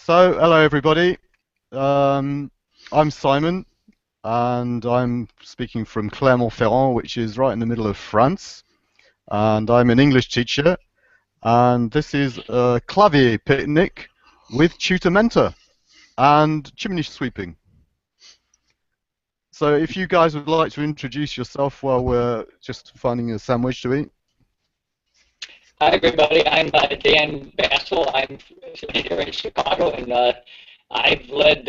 Hello everybody. Um, I'm Simon, and I'm speaking from Clermont-Ferrand, which is right in the middle of France. And I'm an English teacher, and this is a clavier picnic with tutor mentor and chimney sweeping. So if you guys would like to introduce yourself while we're just finding a sandwich to eat. Hi, everybody. I'm Dan Bassel. I'm here in Chicago, and I've led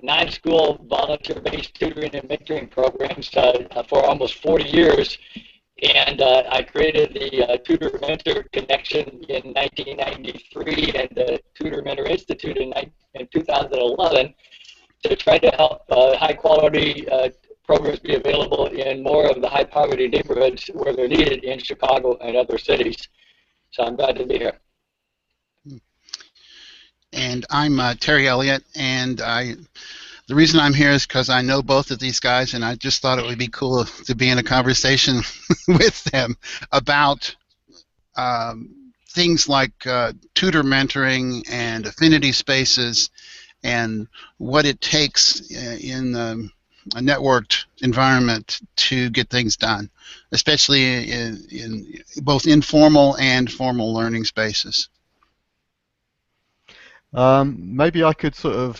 non-school volunteer-based tutoring and mentoring programs for almost 40 years. And I created the Tutor-Mentor Connection in 1993 and the Tutor-Mentor Institute in 2011 to try to help high-quality programs be available in more of the high-poverty neighborhoods where they're needed in Chicago and other cities. So I'm glad to be here. And I'm Terry Elliott, and the reason I'm here is because I know both of these guys, and I just thought it would be cool to be in a conversation with them about things like tutor mentoring and affinity spaces and what it takes in a networked environment to get things done, especially in both informal and formal learning spaces. Maybe I could sort of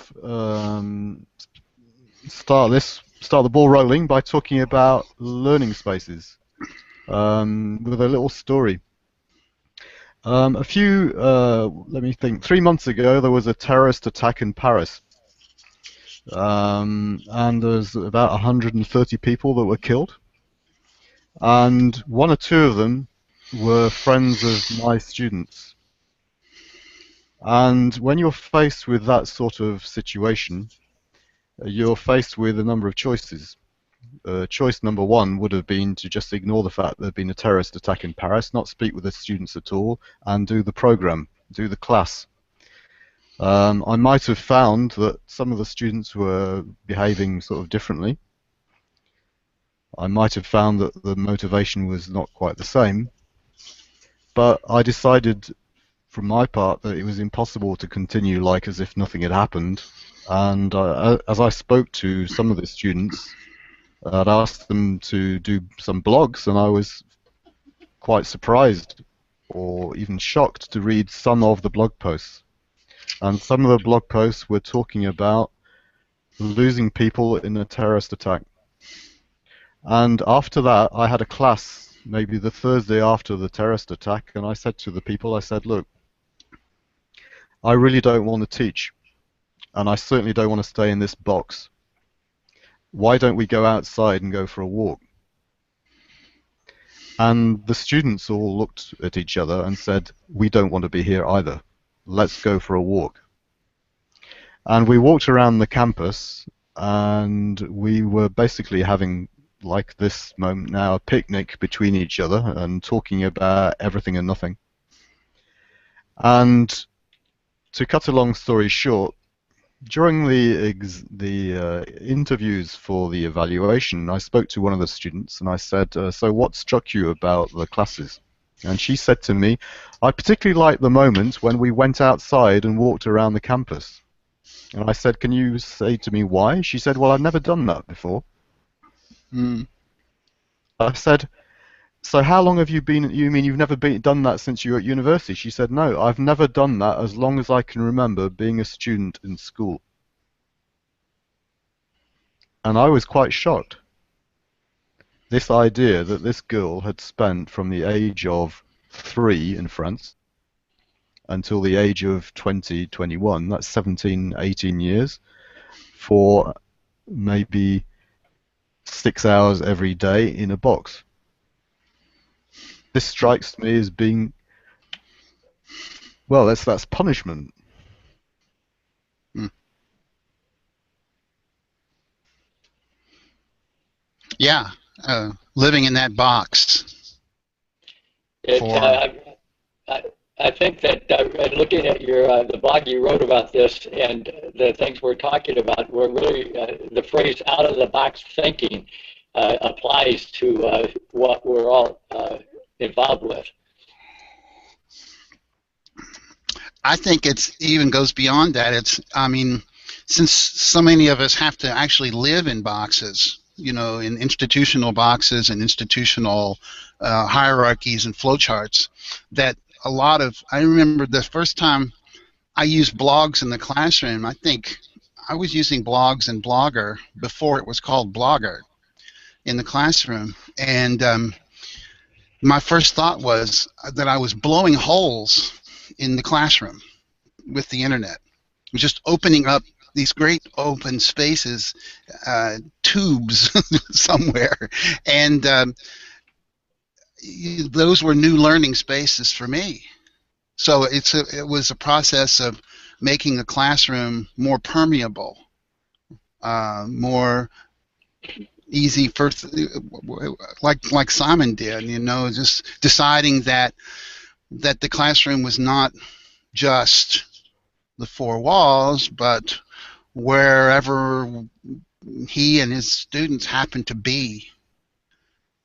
start the ball rolling by talking about learning spaces with a little story. Let me think, 3 months ago there was a terrorist attack in Paris. And there's about 130 people that were killed, and one or two of them were friends of my students. And when you're faced with that sort of situation, you're faced with a number of choices. Choice number one would have been to just ignore the fact there had been a terrorist attack in Paris, not speak with the students at all, and do the program, do the class. I might have found that some of the students were behaving sort of differently. I might have found that the motivation was not quite the same, but I decided from my part that it was impossible to continue like as if nothing had happened. And as I spoke to some of the students, I'd asked them to do some blogs, and I was quite surprised or even shocked to read some of the blog posts. And some of the blog posts were talking about losing people in a terrorist attack. And after that, I had a class, maybe the Thursday after the terrorist attack, and I said to the people, I said, look, I really don't want to teach, and I certainly don't want to stay in this box. Why don't we go outside and go for a walk? And the students all looked at each other and said, we don't want to be here either. Let's go for a walk. And we walked around the campus, and we were basically having, like this moment now, a picnic between each other and talking about everything and nothing. And to cut a long story short, during the interviews for the evaluation, I spoke to one of the students and I said, so what struck you about the classes? And she said to me, I particularly liked the moment when we went outside and walked around the campus. And I said, can you say to me why? She said, well, I've never done that before. I said, so how long have you been, you mean you've never done that since you were at university? She said, no, I've never done that as long as I can remember being a student in school. And I was quite shocked. This idea that this girl had spent from the age of 3 in France until the age of 20, 21, that's 17, 18 years, for maybe 6 hours every day in a box. This strikes me as being, well, that's punishment. Yeah, living in that box. I think that looking at your the blog you wrote about this and the things we're talking about, we're really the phrase "out of the box thinking" applies to what we're all involved with. I think it's even goes beyond that. I mean, since so many of us have to actually live in boxes, in institutional boxes and institutional hierarchies and flowcharts, that I remember the first time I used blogs in the classroom. I think I was using blogs and Blogger before it was called Blogger in the classroom, and my first thought was that I was blowing holes in the classroom with the internet. It was just opening up these great open spaces, tubes somewhere, and those were new learning spaces for me. So it was a process of making the classroom more permeable, more easy first, like Simon did, just deciding that the classroom was not just the four walls, but wherever he and his students happened to be,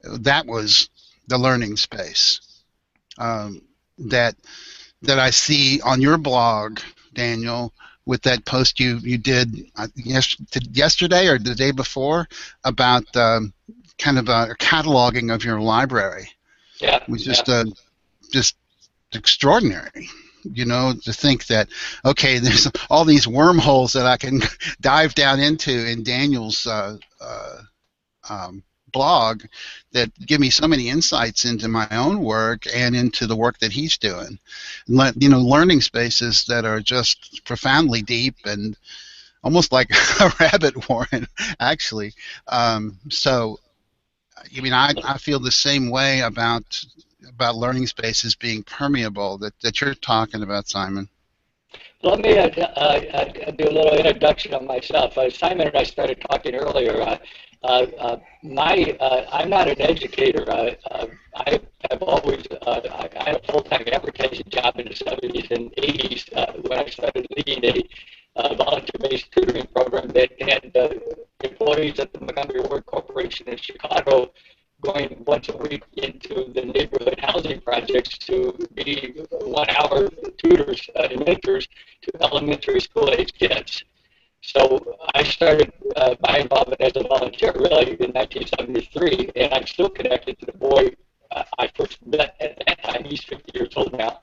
that was the learning space. That I see on your blog, Daniel, with that post you did yesterday or the day before about kind of a cataloging of your library. Yeah. It was just extraordinary, to think that, okay, there's all these wormholes that I can dive down into in Daniel's blog that give me so many insights into my own work and into the work that he's doing. Learning spaces that are just profoundly deep and almost like a rabbit warren, actually. So, I feel the same way about learning spaces being permeable that you're talking about, Simon. Let me do a little introduction of myself. Simon and I started talking earlier. I'm not an educator. I have always I had a full-time advertising job in the 70s and 80s when I started leading a volunteer-based tutoring program that had employees at the Montgomery Ward Corporation in Chicago going once a week into the neighborhood housing projects to be 1 hour tutors and mentors to elementary school age kids. So I started my involvement as a volunteer really in 1973, and I'm still connected to the boy I first met at that time. He's 50 years old now.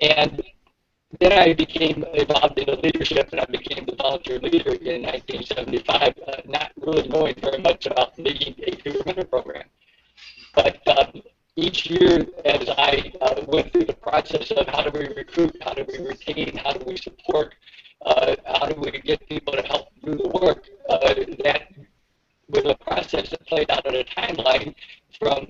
And then I became involved in the leadership, and I became the volunteer leader in 1975, not really knowing very much about leading a tutor program. But each year, as I went through the process of how do we recruit, how do we retain, how do we support, how do we get people to help do the work, that was a process that played out on a timeline from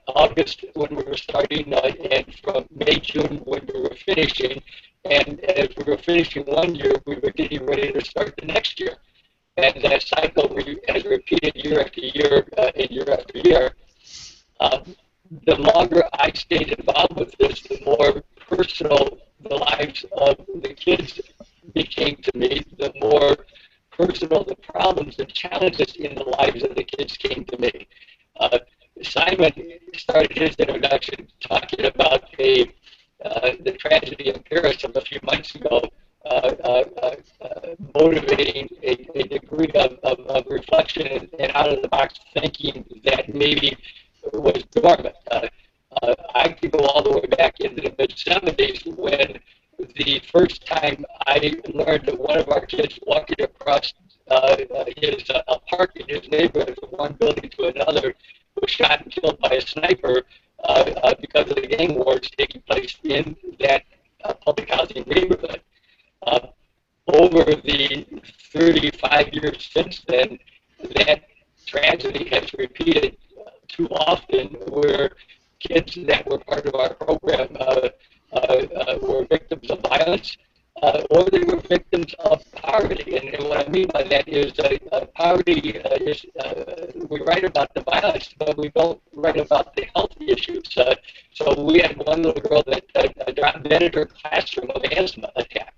August when we were starting and from May, June when we were finishing. And as we were finishing 1 year, we were getting ready to start the next year. And that cycle has repeated year after year and year after year. The longer I stayed involved with this, the more personal the lives of the kids became to me, the more personal the problems and challenges in the lives of the kids came to me. Simon started his introduction talking about the tragedy in Paris of a few months ago, motivating a degree of reflection and out-of-the-box thinking that maybe was dormant. I could go all the way back into the mid-70s when the first time I learned that one of our kids walking across a park in his neighborhood from one building to another was shot and killed by a sniper because of the gang wars taking place in that public housing neighborhood. Over the 35 years since then, that tragedy has repeated too often, where kids that were part of our program were victims of violence, or they were victims of poverty. And what I mean by that is poverty is, we write about the violence, but we don't write about the health issues. So we had one little girl that dropped dead in her classroom of asthma attack.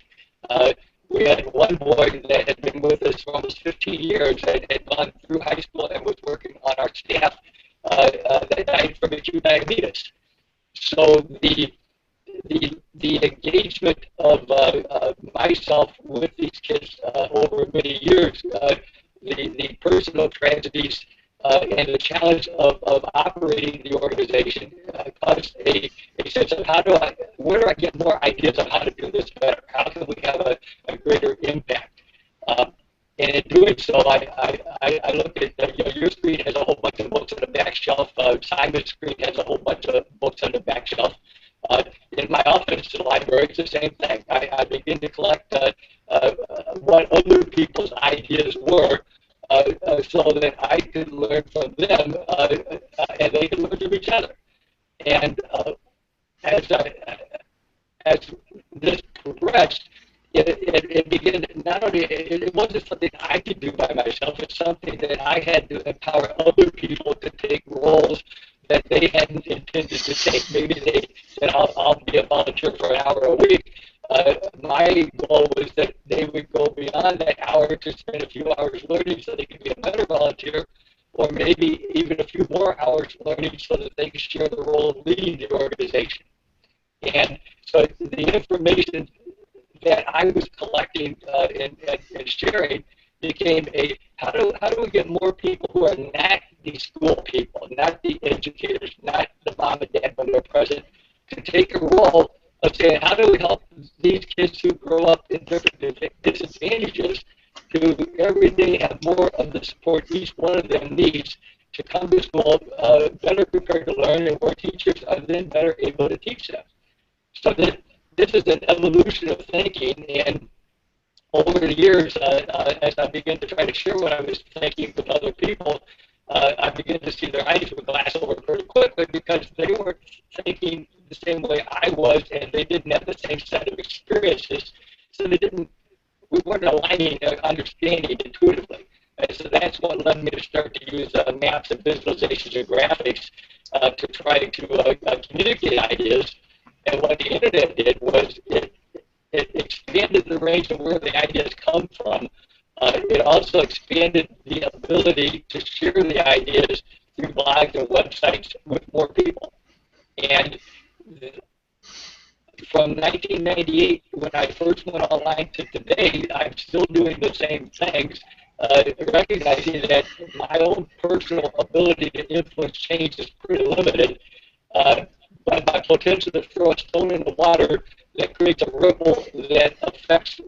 We had one boy that had been with us for almost 15 years that had gone through high school and was working on our staff that died from acute diabetes. So the engagement of myself with these kids over many years the personal tragedies and the challenge of operating the organization caused a sense of where do I get more ideas on how to do this better? How can we have a greater impact? And in doing so, I looked at, your screen has a whole bunch of books on the back shelf. Simon's screen has a whole bunch of books on the back shelf. In my office, the library, it's the same thing. I begin to collect what other people's ideas were so that I could learn from them and they could learn from each other. And as this progressed, it began not only, it wasn't something I could do by myself, it's something that I had to empower other people to take roles that they hadn't intended to take. Maybe they said, I'll be a volunteer for an hour a week. My goal was that they would go beyond that hour to spend a few hours learning so they could be a better volunteer, or maybe even a few more hours learning so that they could share the role of leading the organization. And so the information that I was collecting and sharing became how do we get more people who are not the school people, not the educators, not the mom and dad when they're present, to take a role of saying, how do we help these kids who grow up in different disadvantages to every day have more of the support each one of them needs to come to school better prepared to learn, and where teachers are then better able to teach them. So this is an evolution of thinking, and over the years, as I began to try to share what I was thinking with other people, I began to see their eyes would glass over pretty quickly because they weren't thinking the same way I was, and they didn't have the same set of experiences, so we weren't aligning understanding intuitively. And so that's what led me to start to use maps and visualizations and graphics to try to communicate ideas. And what the internet did was it expanded the range of where the ideas come from. It also expanded the ability to share the ideas through blogs and websites with more people. And from 1998, when I first went online, to today, I'm still doing the same things, recognizing that my own personal ability to influence change is pretty limited. But my potential to throw a stone in the water that creates a ripple that affects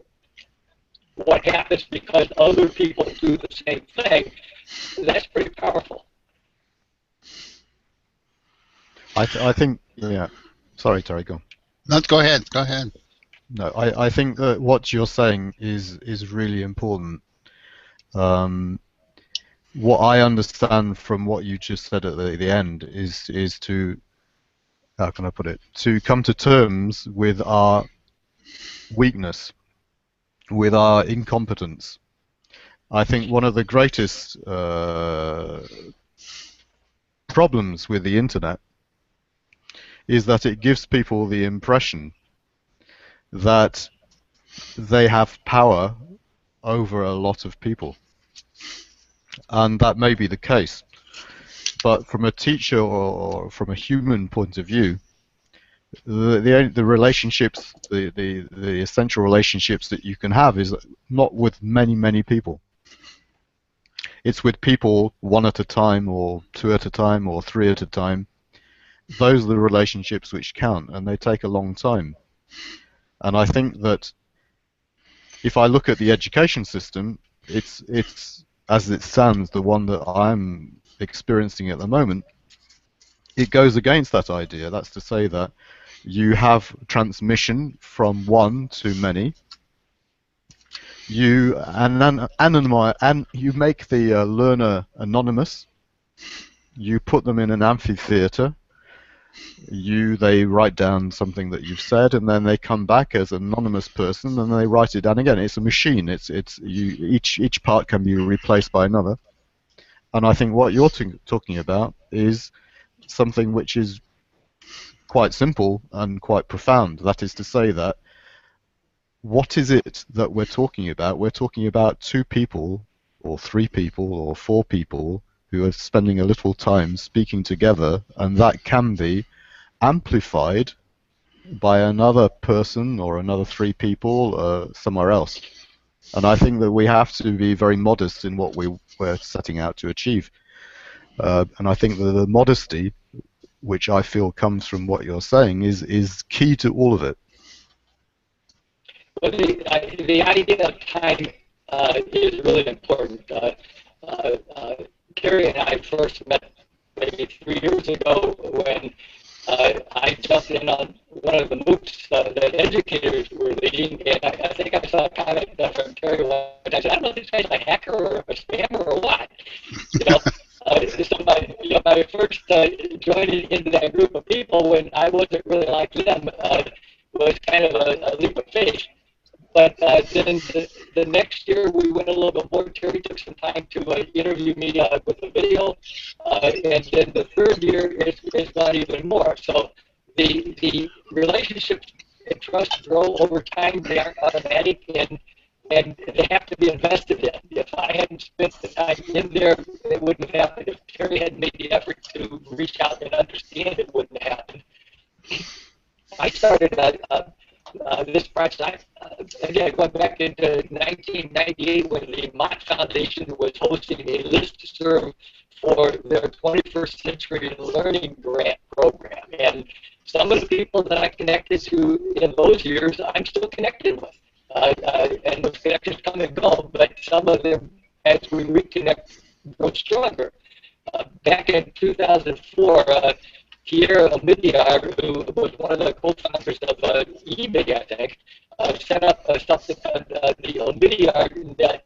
what happens because other people do the same thing, that's pretty powerful. I think, yeah. Sorry, Terry, go on. No, go ahead. Go ahead. No, I think that what you're saying is really important. What I understand from what you just said at the end is to, how can I put it, to come to terms with our weakness, with our incompetence. I think one of the greatest problems with the internet is that it gives people the impression that they have power over a lot of people. And that may be the case. But from a teacher or from a human point of view, the relationships, the essential relationships that you can have is not with many people. It's with people one at a time, or two at a time, or three at a time. Those are the relationships which count, and they take a long time. And I think that if I look at the education system, it's as it stands, the one that I'm experiencing at the moment, it goes against that idea. That's to say that you have transmission from one to many. You you make the learner anonymous. You put them in an amphitheater. They write down something that you've said, and then they come back as an anonymous person, and they write it down again. It's a machine. Each part can be replaced by another. And I think what you're talking about is something which is quite simple and quite profound. That is to say that what is it that we're talking about? We're talking about two people, or three people, or four people who are spending a little time speaking together, and that can be amplified by another person or another three people somewhere else. And I think that we have to be very modest in what we're setting out to achieve. And I think that the modesty, which I feel comes from what you're saying, is key to all of it. Well, the idea of time is really important. Carrie and I first met maybe 3 years ago when I jumped in on one of the MOOCs that educators were leading, and I think I saw a comment from Terry once. I said, I don't know if this guy's a hacker or a spammer or what. You know, so my first joining into that group of people when I wasn't really like them was kind of a leap of faith. But then the next year we went a little bit more. Terry took some time to interview me with a video, and then the third year is gone even more. So the relationships and trust grow over time. They aren't automatic, and they have to be invested in. If I hadn't spent the time in there, it wouldn't have happened. If Terry hadn't made the effort to reach out and understand, it wouldn't happen. I started this project, again, going back into 1998 when the Mott Foundation was hosting a listserv for their 21st Century Learning Grant Program. And some of the people that I connected to in those years, I'm still connected with. And those connections come and go, but some of them, as we reconnect, grow stronger. Back in 2004, Pierre Omidyar, who was one of the co-founders of eBay, I think, set up something called the Omidyar Net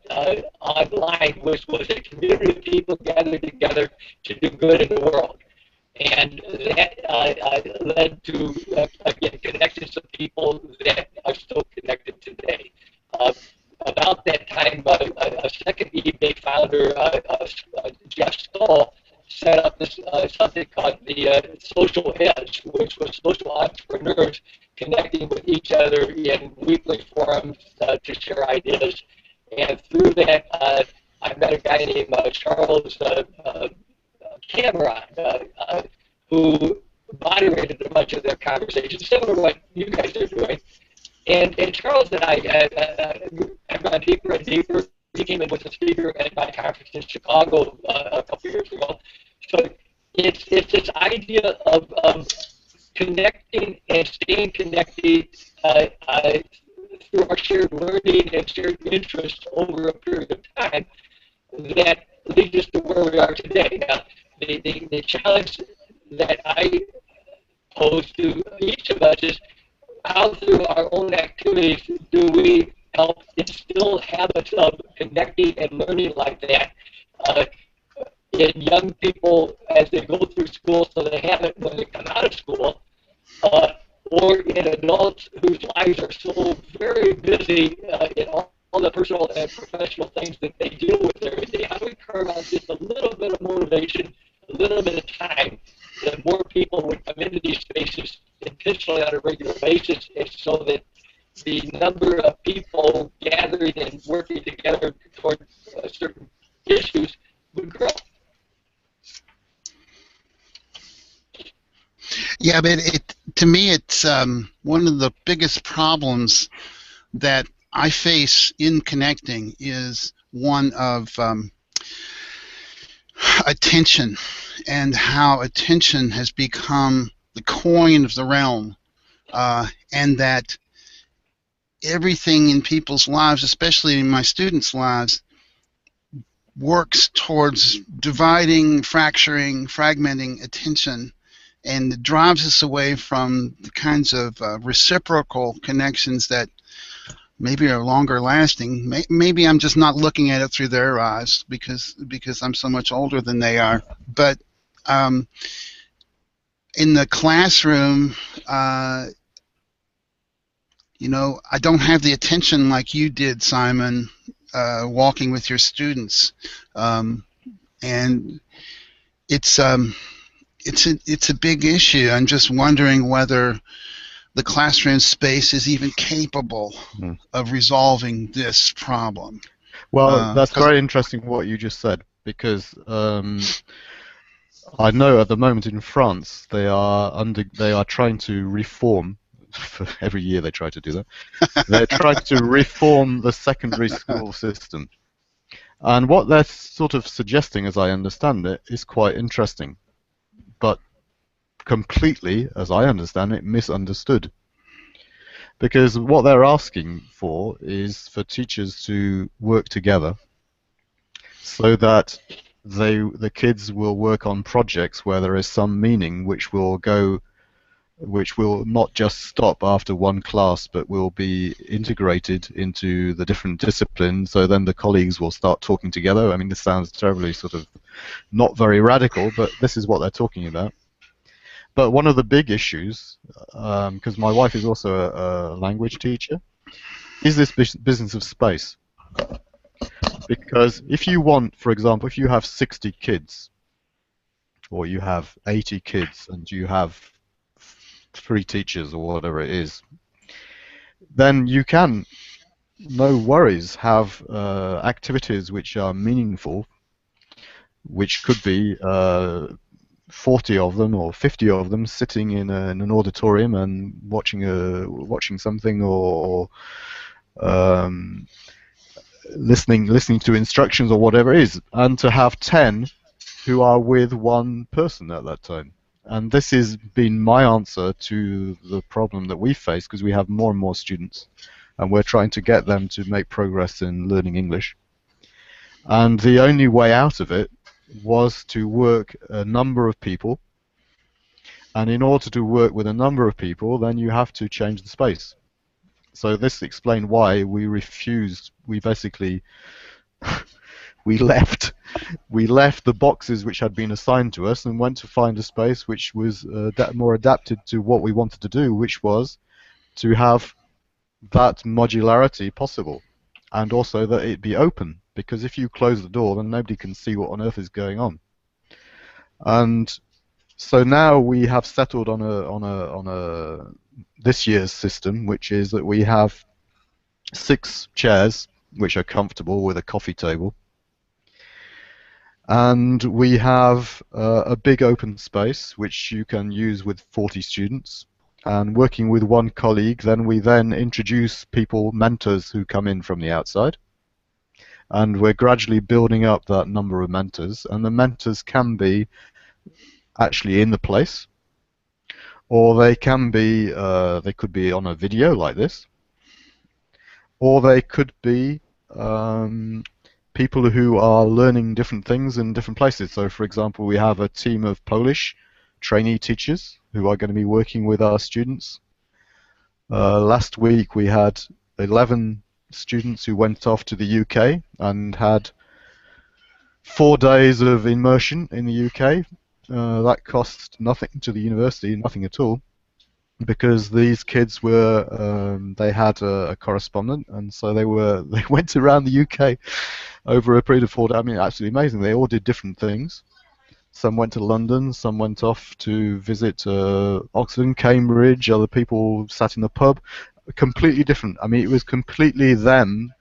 online, which was a community of people gathered together to do good in the world. And that led to, again, connections of people that are still connected today. About that time, a second eBay founder, Jeff Stoll, set up this something called the Social Edge, which was social entrepreneurs connecting with each other in weekly forums to share ideas. And through that, I met a guy named Charles Cameron, who moderated a bunch of their conversations, similar to what you guys are doing. And Charles and I have gone deeper and deeper. He came in with a speaker at my conference in Chicago a couple years ago. So it's this idea of connecting and staying connected through our shared learning and shared interest over a period of time that leads us to where we are today. Now, the challenge that I pose to each of us is how through our own activities do we help instill habits of connecting and learning like that in young people as they go through school so they have it when they come out of school, or in adults whose lives are so very busy in all the personal and professional things that they deal with every day. How do we carve out just a little bit of motivation, a little bit of time, that more people would come into these spaces intentionally on a regular basis, and so that the number of people gathering and working together toward certain issues would grow. Yeah, but to me, it's one of the biggest problems that I face in connecting is one of attention, and how attention has become the coin of the realm, and that everything in people's lives, especially in my students' lives, works towards dividing, fracturing, fragmenting attention, and it drives us away from the kinds of reciprocal connections that maybe are longer lasting. Maybe I'm just not looking at it through their eyes because I'm so much older than they are. But in the classroom, I don't have the attention like you did, Simon, walking with your students, and it's a big issue. I'm just wondering whether the classroom space is even capable of resolving this problem. Well, that's very interesting what you just said, because I know at the moment in France they are trying to reform every year they try to do that. They're trying to reform the secondary school system. And what they're sort of suggesting, as I understand it, is quite interesting, but completely, as I understand it, misunderstood. Because what they're asking for is for teachers to work together so that the kids will work on projects where there is some meaning, which will not just stop after one class, but will be integrated into the different disciplines. So then the colleagues will start talking together. I mean, this sounds terribly sort of not very radical, but this is what they're talking about. But one of the big issues, because my wife is also a language teacher, is this business of space. Because if you want, for example, if you have 60 kids, or you have 80 kids, and you have 3 teachers, or whatever it is, then you can, no worries, have activities which are meaningful, which could be 40 of them or 50 of them sitting in an auditorium and watching something, or listening to instructions, or whatever it is, and to have 10 who are with one person at that time. And this has been my answer to the problem that we face, because we have more and more students, and we're trying to get them to make progress in learning English. And the only way out of it was to work a number of people. And in order to work with a number of people, then you have to change the space. So this explained why we refused. We basically we left the boxes which had been assigned to us and went to find a space which was more adapted to what we wanted to do, which was to have that modularity possible, and also that it be open, because if you close the door, then nobody can see what on earth is going on. And so now we have settled on a this year's system, which is that we have 6 chairs which are comfortable with a coffee table, and we have a big open space which you can use with 40 students. And working with one colleague, then we introduce people, mentors, who come in from the outside, and we're gradually building up that number of mentors. And the mentors can be actually in the place, or they can be they could be on a video like this, or they could be people who are learning different things in different places. So, for example, we have a team of Polish trainee teachers who are going to be working with our students. Last week we had 11 students who went off to the UK and had 4 days of immersion in the UK. That cost nothing to the university, nothing at all, because these kids were they had a correspondent, and so they went around the UK over a period of 4 days. I mean, absolutely amazing. They all did different things. Some went to London, some went off to visit Oxford, Cambridge, other people sat in the pub. Completely different. I mean, it was completely them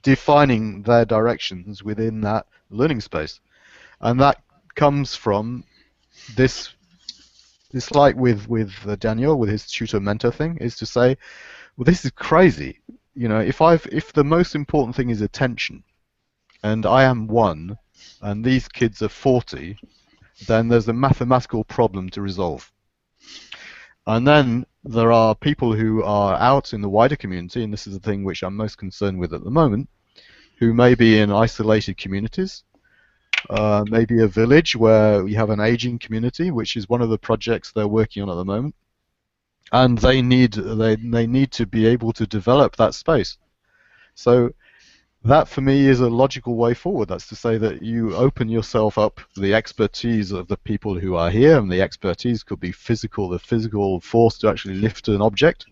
defining their directions within that learning space. And that comes from this, it's like with Daniel, with his tutor-mentor thing, is to say, well, this is crazy. You know, if the most important thing is attention, and I am 1, and these kids are 40, then there's a mathematical problem to resolve. And then there are people who are out in the wider community, and this is the thing which I'm most concerned with at the moment, who may be in isolated communities, maybe a village where we have an aging community, which is one of the projects they're working on at the moment, and they need to be able to develop that space. So that, for me, is a logical way forward. That's to say that you open yourself up to the expertise of the people who are here, and the expertise could be physical, the physical force to actually lift an object,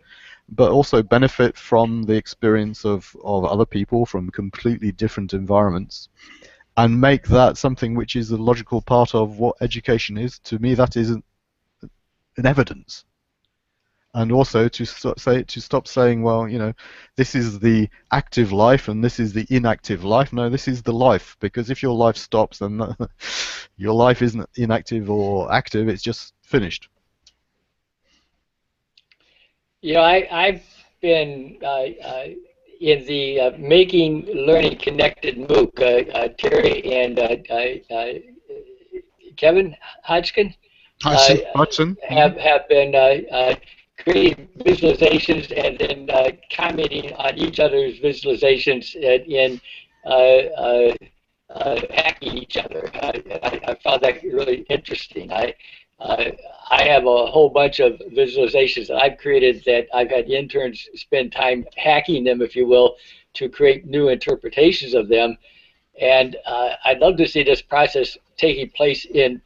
but also benefit from the experience of other people from completely different environments, and make that something which is a logical part of what education is. To me, that is an evidence. And also to stop saying, well, you know, this is the active life and this is the inactive life. No, this is the life, because if your life stops, then your life isn't inactive or active, it's just finished. I've been in the Making Learning Connected MOOC. Terry and Kevin Hodgkin uh, Hudson. Hudson? have been creating visualizations and then commenting on each other's visualizations in hacking each other. I found that really interesting. Uh, I have a whole bunch of visualizations that I've created that I've had interns spend time hacking them, if you will, to create new interpretations of them. And I'd love to see this process taking place in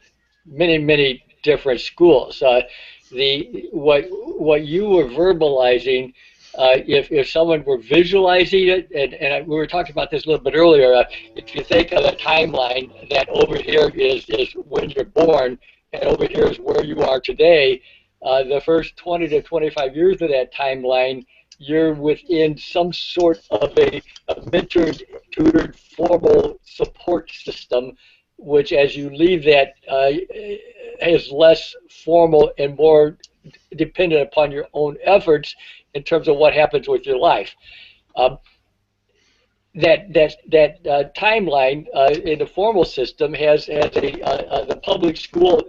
many, many different schools. What you were verbalizing, if someone were visualizing it, and we were talking about this a little bit earlier, if you think of a timeline that over here is when you're born, and over here is where you are today, the first 20 to 25 years of that timeline, you're within some sort of a mentored, tutored, formal support system, which as you leave that is less formal and more dependent upon your own efforts in terms of what happens with your life. Um, that timeline in the formal system has the public school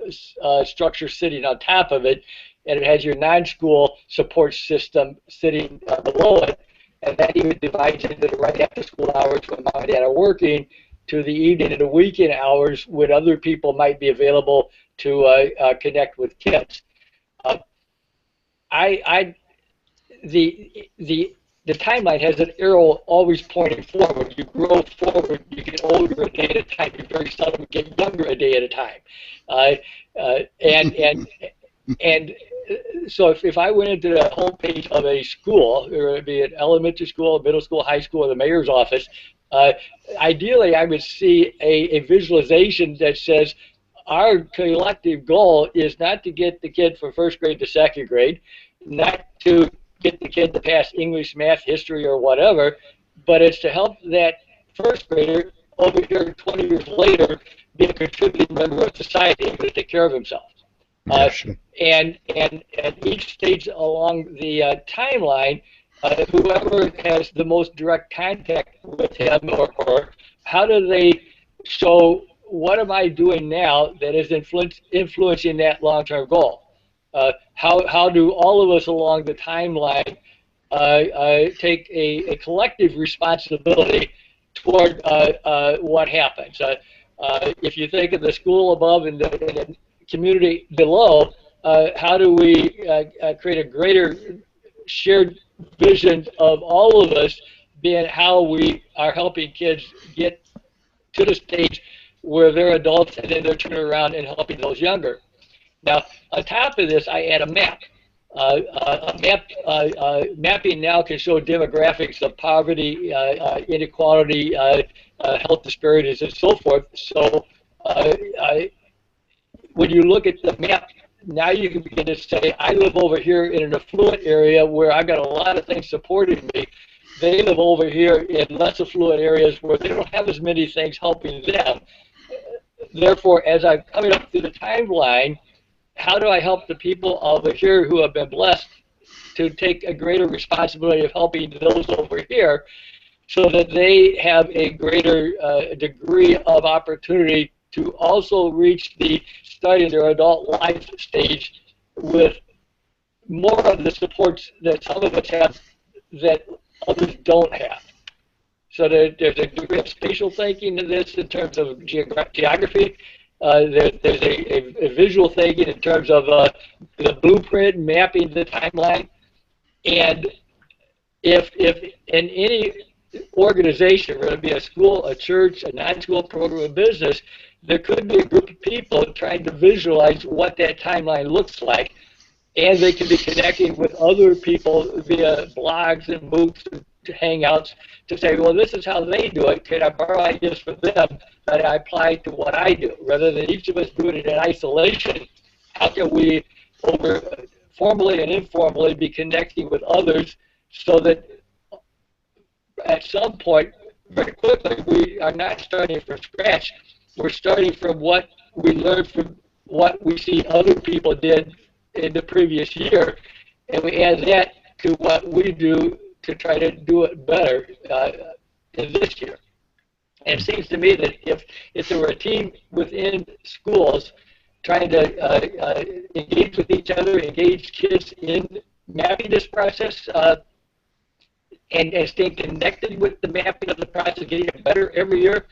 structure sitting on top of it, and it has your non-school support system sitting below it, and that even divides into the right after school hours when mom and dad are working to the evening and the weekend hours when other people might be available to connect with kids. Uh, I the timeline has an arrow always pointing forward. You grow forward, you get older a day at a time. You very seldom get younger a day at a time. And so if I went into the homepage of a school, or it'd be an elementary school, middle school, high school, or the mayor's office, ideally I would see a visualization that says our collective goal is not to get the kid from first grade to second grade, not to get the kid to pass English, math, history, or whatever, but it's to help that first grader over here 20 years later be a contributing member of society and to take care of himself. Yeah, sure. And at each stage along the timeline, whoever has the most direct contact with him or her, how do they show what am I doing now that is influencing that long-term goal? How do all of us along the timeline take a collective responsibility toward what happens? If you think of the school above and the community below, how do we create a greater shared vision of all of us being how we are helping kids get to the stage where they're adults and then they're turning around and helping those younger? Now, on top of this, I add a map. Mapping now can show demographics of poverty, inequality, health disparities, and so forth. So when you look at the map, now you can begin to say, I live over here in an affluent area where I've got a lot of things supporting me. They live over here in less affluent areas where they don't have as many things helping them. Therefore, as I'm coming up through the timeline, how do I help the people over here who have been blessed to take a greater responsibility of helping those over here so that they have a greater degree of opportunity to also reach the starting their adult life stage with more of the supports that some of us have that others don't have. So there's a degree of spatial thinking in this in terms of geography. There's a visual thinking in terms of the blueprint, mapping the timeline. And if in any organization, whether it be a school, a church, a non-school program, a business, there could be a group of people trying to visualize what that timeline looks like, and they can be connecting with other people via blogs and MOOCs and Hangouts to say, well, this is how they do it. Can I borrow ideas from them that I apply to what I do? Rather than each of us doing it in isolation, how can we, formally and informally, be connecting with others so that at some point, very quickly, we are not starting from scratch. We're starting from what we learned from what we see other people did in the previous year, and we add that to what we do to try to do it better in this year. And it seems to me that if there were a team within schools trying to engage with each other, engage kids in mapping this process, and staying connected with the mapping of the process, getting it better every year,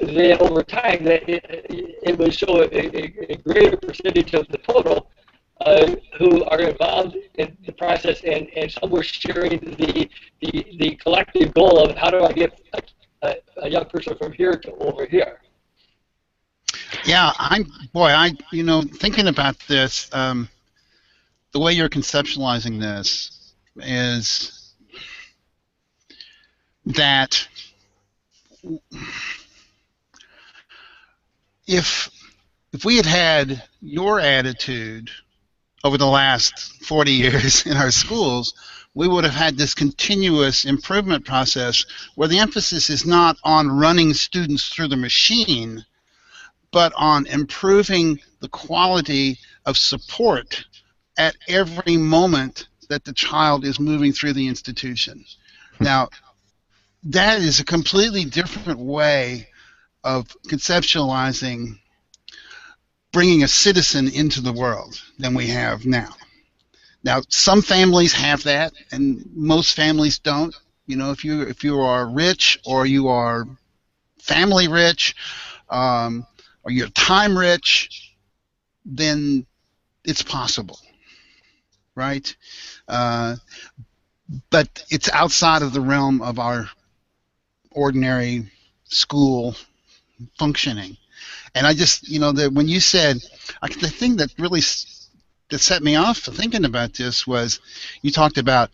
then over time that it would show a greater percentage of the total who are involved in the process, and some were sharing the collective goal of how do I get a young person from here to over here. Yeah, thinking about this, the way you're conceptualizing this is that if we had had your attitude over the last 40 years in our schools, we would have had this continuous improvement process where the emphasis is not on running students through the machine, but on improving the quality of support at every moment that the child is moving through the institution. Now, that is a completely different way of conceptualizing bringing a citizen into the world than we have now. Now, some families have that, and most families don't. You know, if you are rich, or you are family rich, or you're time rich, then it's possible, right? But it's outside of the realm of our ordinary school functioning. And I just, when you said, the thing that really that set me off for thinking about this was you talked about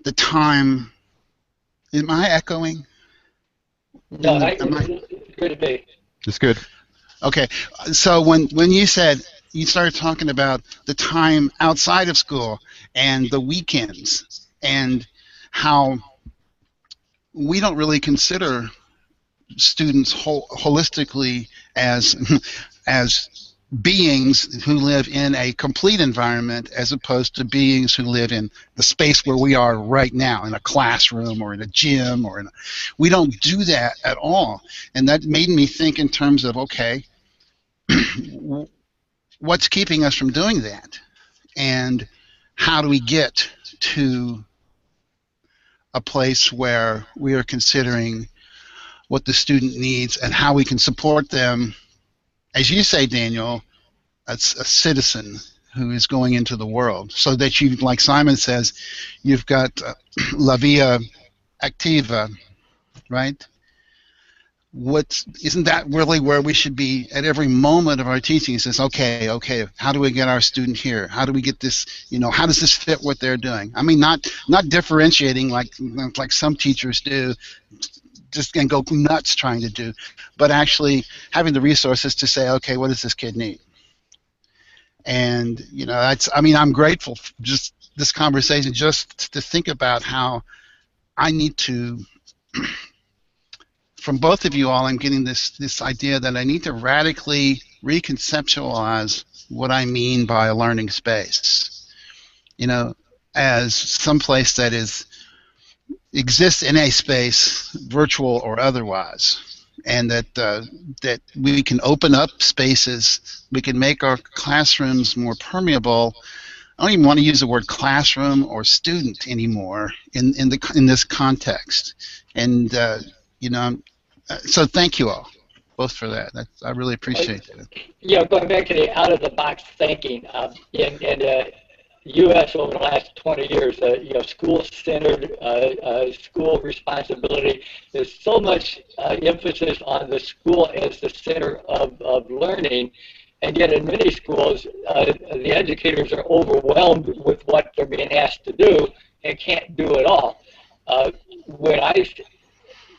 the time. Am I echoing? No, it's good to be. It's good. Okay, so when you started talking about the time outside of school and the weekends and how we don't really consider students holistically as beings who live in a complete environment as opposed to beings who live in the space where we are right now, in a classroom or in a gym we don't do that at all. And that made me think in terms of, okay, what's keeping us from doing that? And how do we get to a place where we are considering what the student needs and how we can support them, as you say, Daniel, as a citizen who is going into the world, so that you, like Simon says, you've got La Via Activa, right? Isn't that really where we should be at every moment of our teaching? It says, okay, how do we get our student here? How do we get this, how does this fit what they're doing? I mean, not differentiating like some teachers do, just and go nuts trying to do, but actually having the resources to say, okay, what does this kid need? And I'm grateful for just this conversation, just to think about how I need to, from both of you all, I'm getting this idea that I need to radically reconceptualize what I mean by a learning space, as someplace that exists in a space, virtual or otherwise, and that we can open up spaces, we can make our classrooms more permeable. I don't even want to use the word classroom or student anymore in this context. And so thank you all both for that. I really appreciate it. Yeah, going back to the out-of-the-box thinking, and U.S. over the last 20 years, school-centered, school responsibility. There's so much emphasis on the school as the center of learning, and yet in many schools, the educators are overwhelmed with what they're being asked to do and can't do it all. When I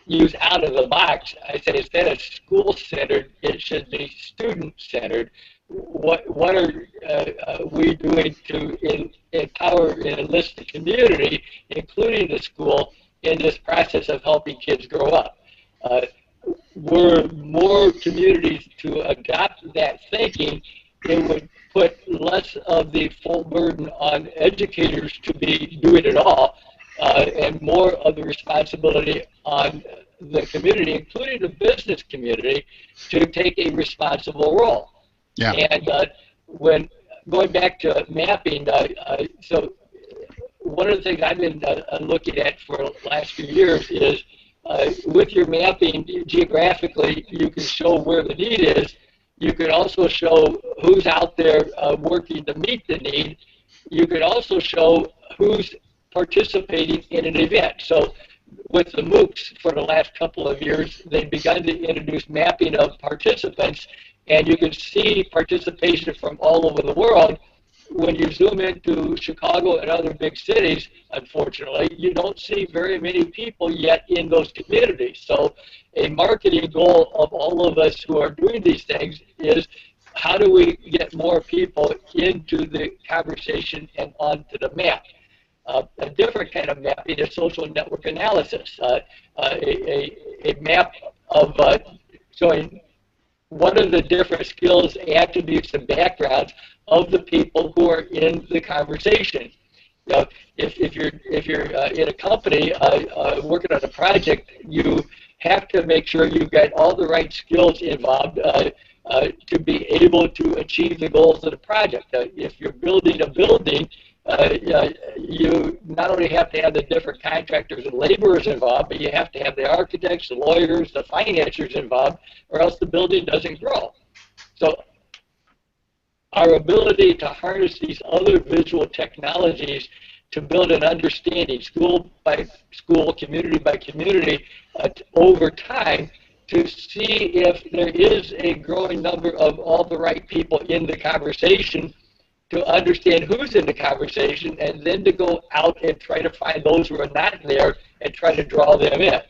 use out of the box, I say instead of school-centered, it should be student-centered. What are we doing to empower and enlist the community, including the school, in this process of helping kids grow up? Were more communities to adopt that thinking, it would put less of the full burden on educators to be doing it all, and more of the responsibility on the community, including the business community, to take a responsible role. Yeah. And when going back to mapping, so one of the things I've been looking at for the last few years is with your mapping geographically, you can show where the need is. You can also show who's out there working to meet the need. You can also show who's participating in an event. So with the MOOCs for the last couple of years, they've begun to introduce mapping of participants, and you can see participation from all over the world. When you zoom into Chicago and other big cities, unfortunately, you don't see very many people yet in those communities. So a marketing goal of all of us who are doing these things is how do we get more people into the conversation and onto the map? A different kind of mapping is social network analysis, a map of showing what are the different skills, attributes, and backgrounds of the people who are in the conversation. Now, if you're in a company working on a project, you have to make sure you've got all the right skills involved to be able to achieve the goals of the project. If you're building a building, you not only have to have the different contractors and laborers involved, but you have to have the architects, the lawyers, the financiers involved, or else the building doesn't grow. So our ability to harness these other visual technologies to build an understanding, school by school, community by community, over time, to see if there is a growing number of all the right people in the conversation, to understand who's in the conversation, and then to go out and try to find those who are not there and try to draw them in.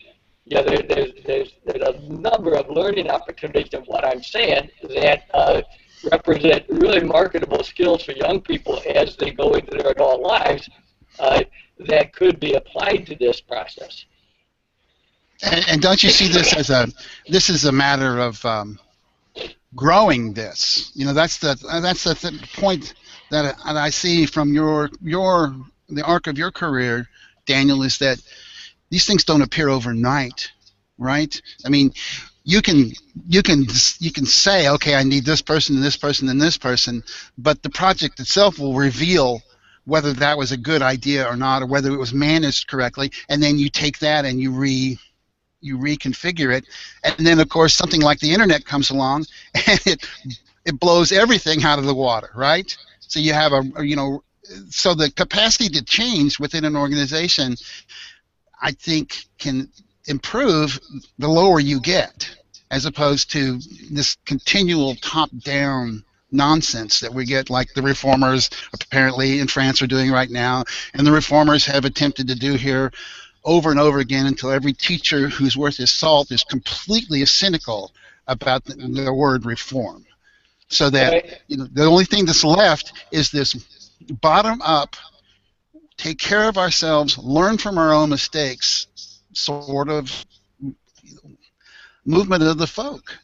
Yeah, there's a number of learning opportunities in what I'm saying that represent really marketable skills for young people as they go into their adult lives that could be applied to this process. And don't you see this as this is a matter of growing this? You know, that's the point that I see from the arc of your career, Daniel, is that these things don't appear overnight, right? I mean, you can say, okay, I need this person and this person and this person, but the project itself will reveal whether that was a good idea or not, or whether it was managed correctly, and then you take that and you reconfigure it, and then of course something like the internet comes along and it blows everything out of the water, right? So you have so the capacity to change within an organization, I think, can improve the lower you get, as opposed to this continual top-down nonsense that we get, like the reformers apparently in France are doing right now, and the reformers have attempted to do here over and over again, until every teacher who's worth his salt is completely cynical about the word reform. So that the only thing that's left is this bottom-up, take care of ourselves, learn from our own mistakes sort of movement of the folk.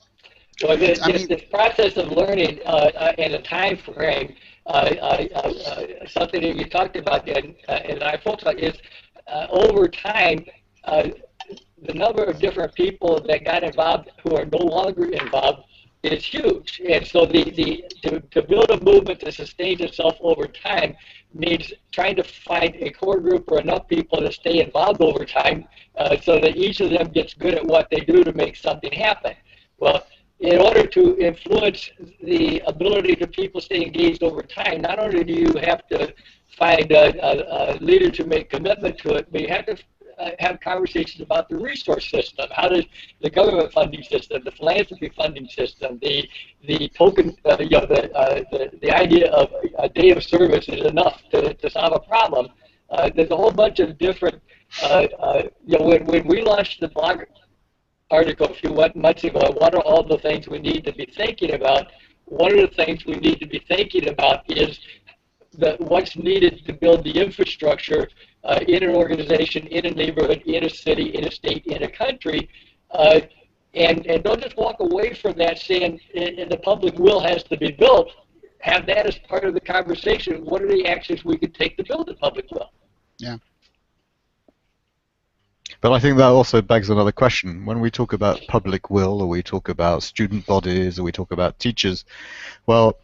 Well, this process of learning and a time frame, something that you talked about, and I focused on, is over time, the number of different people that got involved who are no longer involved is huge. And so to build a movement to sustain itself over time means trying to find a core group or enough people to stay involved over time so that each of them gets good at what they do to make something happen. Well, in order to influence the ability to people stay engaged over time, not only do you have to find a leader to make commitment to it, but you have to have conversations about the resource system. How does the government funding system, the philanthropy funding system, the token, the idea of a day of service is enough to solve a problem. There's a whole bunch of different, when we launched the blog article a few months ago, what are all the things we need to be thinking about? One of the things we need to be thinking about is what's needed to build the infrastructure in an organization, in a neighborhood, in a city, in a state, in a country, and don't just walk away from that saying the public will has to be built. have that as part of the conversation. What are the actions we could take to build the public will? Yeah. But I think that also begs another question. When we talk about public will, or we talk about student bodies, or we talk about teachers, well,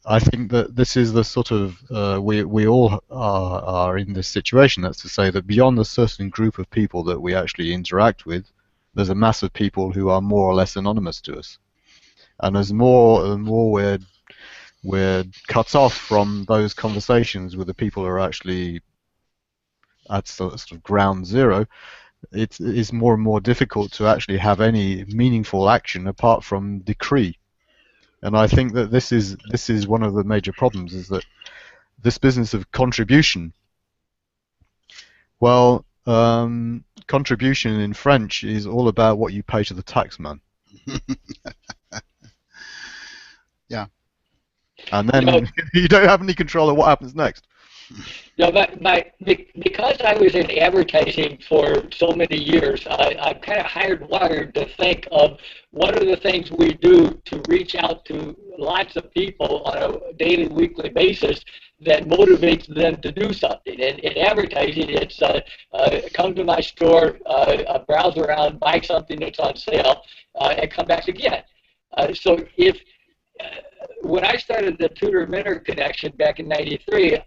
I think that this is the sort of, we all are in this situation. That's to say that beyond a certain group of people that we actually interact with, there's a mass of people who are more or less anonymous to us. And as more and more we're cut off from those conversations with the people who are actually at sort of ground zero, it is more and more difficult to actually have any meaningful action apart from decree. And I think that this is one of the major problems, is that this business of contribution. Well, contribution in French is all about what you pay to the taxman. Yeah. And then you don't have any control of what happens next. No, because I was in advertising for so many years, I'm kind of hardwired to think of what are the things we do to reach out to lots of people on a daily, weekly basis that motivates them to do something. And in advertising, it's come to my store, browse around, buy something that's on sale, and come back again. So if when I started the Tutor-Mentor Connection back in '93,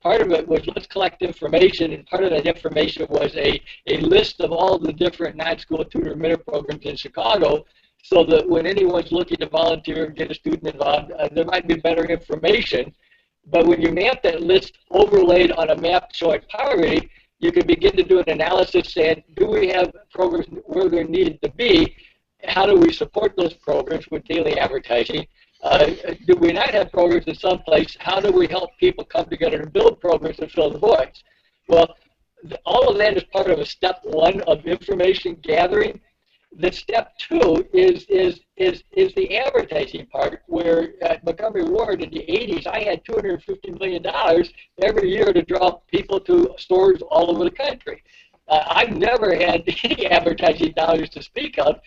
part of it was let's collect information, and part of that information was a list of all the different non-school tutor-mentor programs in Chicago, so that when anyone's looking to volunteer and get a student involved, there might be better information. But when you map that list overlaid on a map showing poverty, you can begin to do an analysis saying, do we have programs where they're needed to be? How do we support those programs with daily advertising? Do we not have programs in some place? How do we help people come together to build programs and fill the voids? Well, all of that is part of a step one of information gathering. The step two is the advertising part, where at Montgomery Ward in the 80s, I had $250 million every year to draw people to stores all over the country. I've never had any advertising dollars to speak of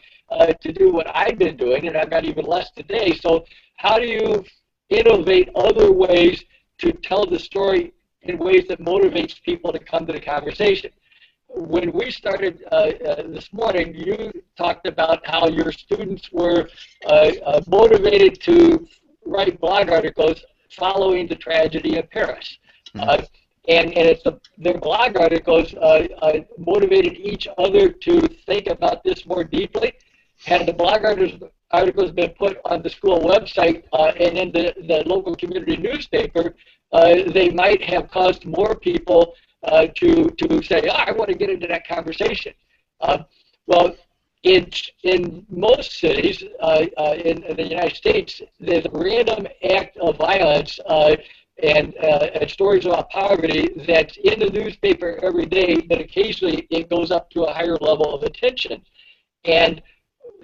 to do what I've been doing, and I've got even less today. So how do you innovate other ways to tell the story in ways that motivates people to come to the conversation? When we started this morning, you talked about how your students were motivated to write blog articles following the tragedy in Paris. And it's their blog articles motivated each other to think about this more deeply. Had the blog articles been put on the school website and in the local community newspaper, they might have caused more people to say, I want to get into that conversation. Well, in most cities in the United States, there's a random act of violence and stories about poverty that's in the newspaper every day, but occasionally it goes up to a higher level of attention. And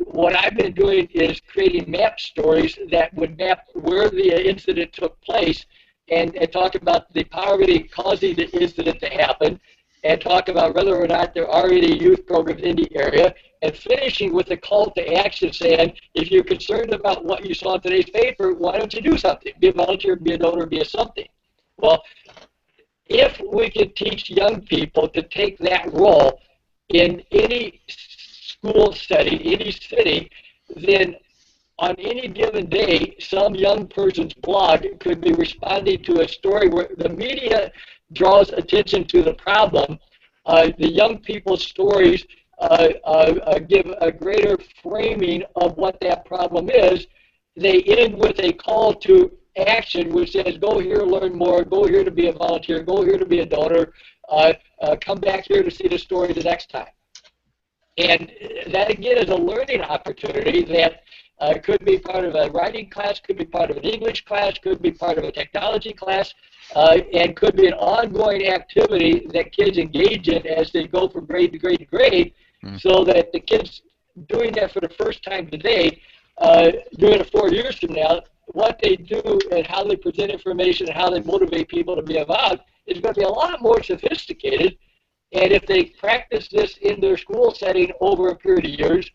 what I've been doing is creating map stories that would map where the incident took place and talk about the poverty causing the incident to happen, and talk about whether or not there are any youth programs in the area, and finishing with a call to action saying, if you're concerned about what you saw in today's paper, why don't you do something? Be a volunteer, be a donor, be a something. Well, if we could teach young people to take that role in any school setting, any city, then on any given day, some young person's blog could be responding to a story where the media draws attention to the problem. The young people's stories give a greater framing of what that problem is. They end with a call to action, which says, go here, learn more, go here to be a volunteer, go here to be a donor, come back here to see the story the next time. And that, again, is a learning opportunity that could be part of a writing class, could be part of an English class, could be part of a technology class, and could be an ongoing activity that kids engage in as they go from grade to grade to grade, so that the kids doing that for the first time today, doing it 4 years from now, what they do and how they present information and how they motivate people to be involved is going to be a lot more sophisticated. And if they practice this in their school setting over a period of years,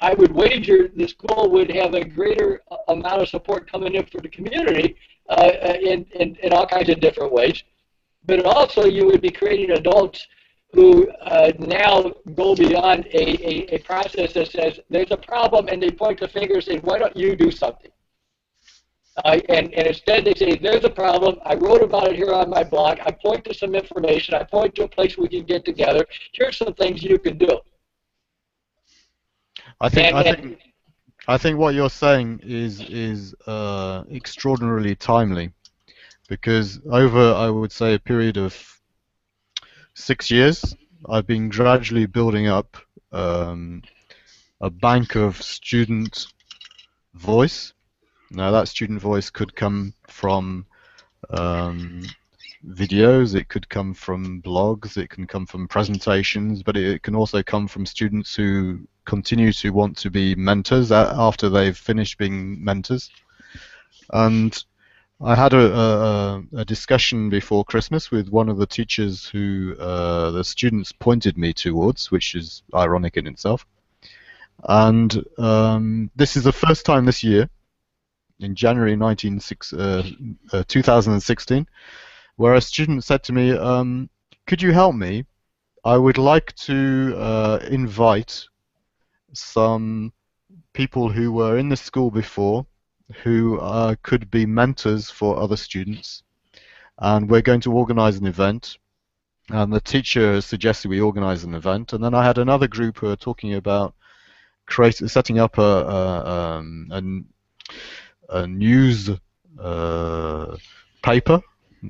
I would wager the school would have a greater amount of support coming in for the community in all kinds of different ways. But also you would be creating adults who now go beyond a process that says there's a problem and they point the finger and say, why don't you do something? And instead they say, there's a problem, I wrote about it here on my blog, I point to some information, I point to a place we can get together, here's some things you can do. I think what you're saying is extraordinarily timely, because over, I would say, a period of 6 years, I've been gradually building up a bank of student voice. Now that student voice could come from videos, it could come from blogs, it can come from presentations, but it can also come from students who continue to want to be mentors after they've finished being mentors. And I had a discussion before Christmas with one of the teachers who the students pointed me towards, which is ironic in itself. And this is the first time this year, in January 2016, where a student said to me, could you help me? I would like to invite some people who were in the school before who could be mentors for other students, and we're going to organize an event. And the teacher suggested we organize an event, and then I had another group who were talking about setting up a news paper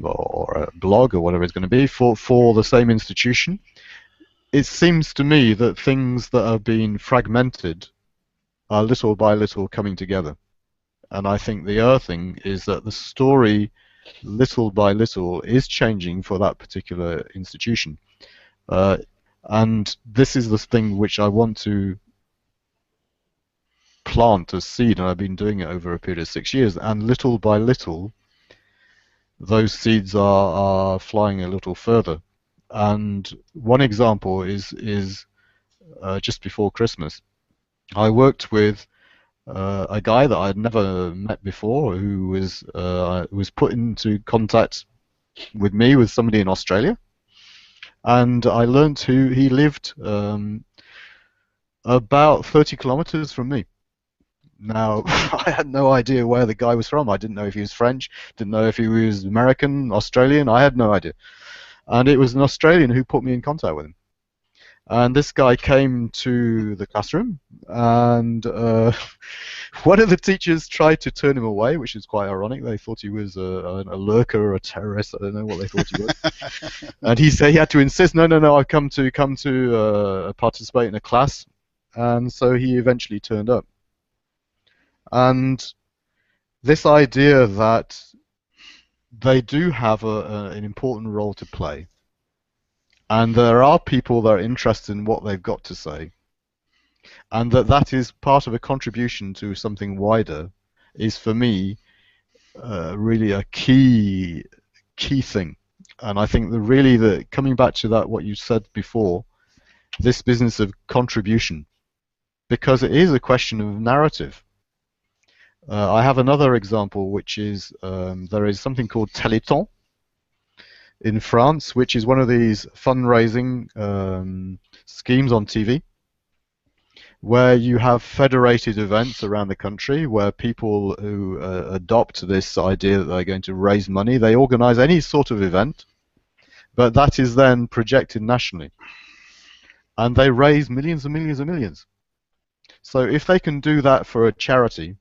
or a blog or whatever it's going to be for the same institution. It seems to me that things that are being fragmented are little by little coming together. And I think the other thing is that the story, little by little, is changing for that particular institution. And this is the thing which I want to plant as seed, and I've been doing it over a period of 6 years. And little by little, those seeds are flying a little further. And one example is just before Christmas, I worked with a guy that I had never met before, who was put into contact with me with somebody in Australia, and I learned he lived about 30 kilometers from me. Now, I had no idea where the guy was from. I didn't know if he was French, didn't know if he was American, Australian. I had no idea. And it was an Australian who put me in contact with him. And this guy came to the classroom, and one of the teachers tried to turn him away, which is quite ironic. They thought he was a lurker or a terrorist. I don't know what they thought he was. And he said he had to insist, no, I've come to participate in a class. And so he eventually turned up. And this idea that they do have an important role to play, and there are people that are interested in what they've got to say, and that is part of a contribution to something wider, is for me really a key thing. And I think that coming back to that, what you said before, this business of contribution, because it is a question of narrative. I have another example, which is there is something called Téléthon in France, which is one of these fundraising schemes on TV, where you have federated events around the country where people who adopt this idea that they're going to raise money, they organize any sort of event, but that is then projected nationally. And they raise millions and millions and millions. So if they can do that for a charity,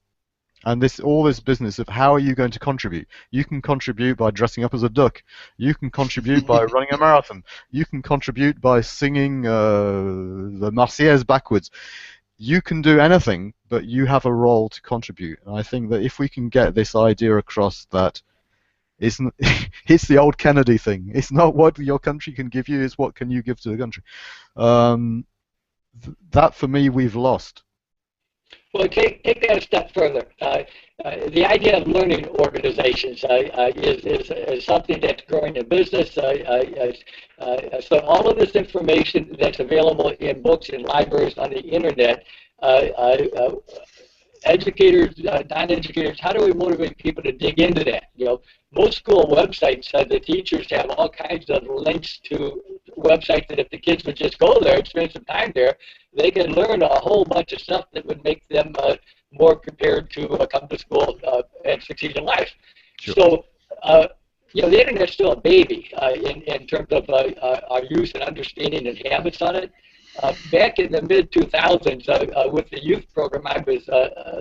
and all this business of how are you going to contribute? You can contribute by dressing up as a duck. You can contribute by running a marathon. You can contribute by singing the Marseillaise backwards. You can do anything, but you have a role to contribute. And I think that if we can get this idea across, that it's the old Kennedy thing. It's not what your country can give you, it's what can you give to the country. That, for me, we've lost. Well, take that a step further. The idea of learning organizations is something that's growing in business. So all of this information that's available in books and libraries on the internet educators, non-educators, how do we motivate people to dig into that? Most school websites, the teachers have all kinds of links to websites that if the kids would just go there and spend some time there, they can learn a whole bunch of stuff that would make them more prepared to come to school and succeed in life. Sure. So, the internet's still a baby in terms of our use and understanding and habits on it. Back in the mid-2000s, with the youth program I was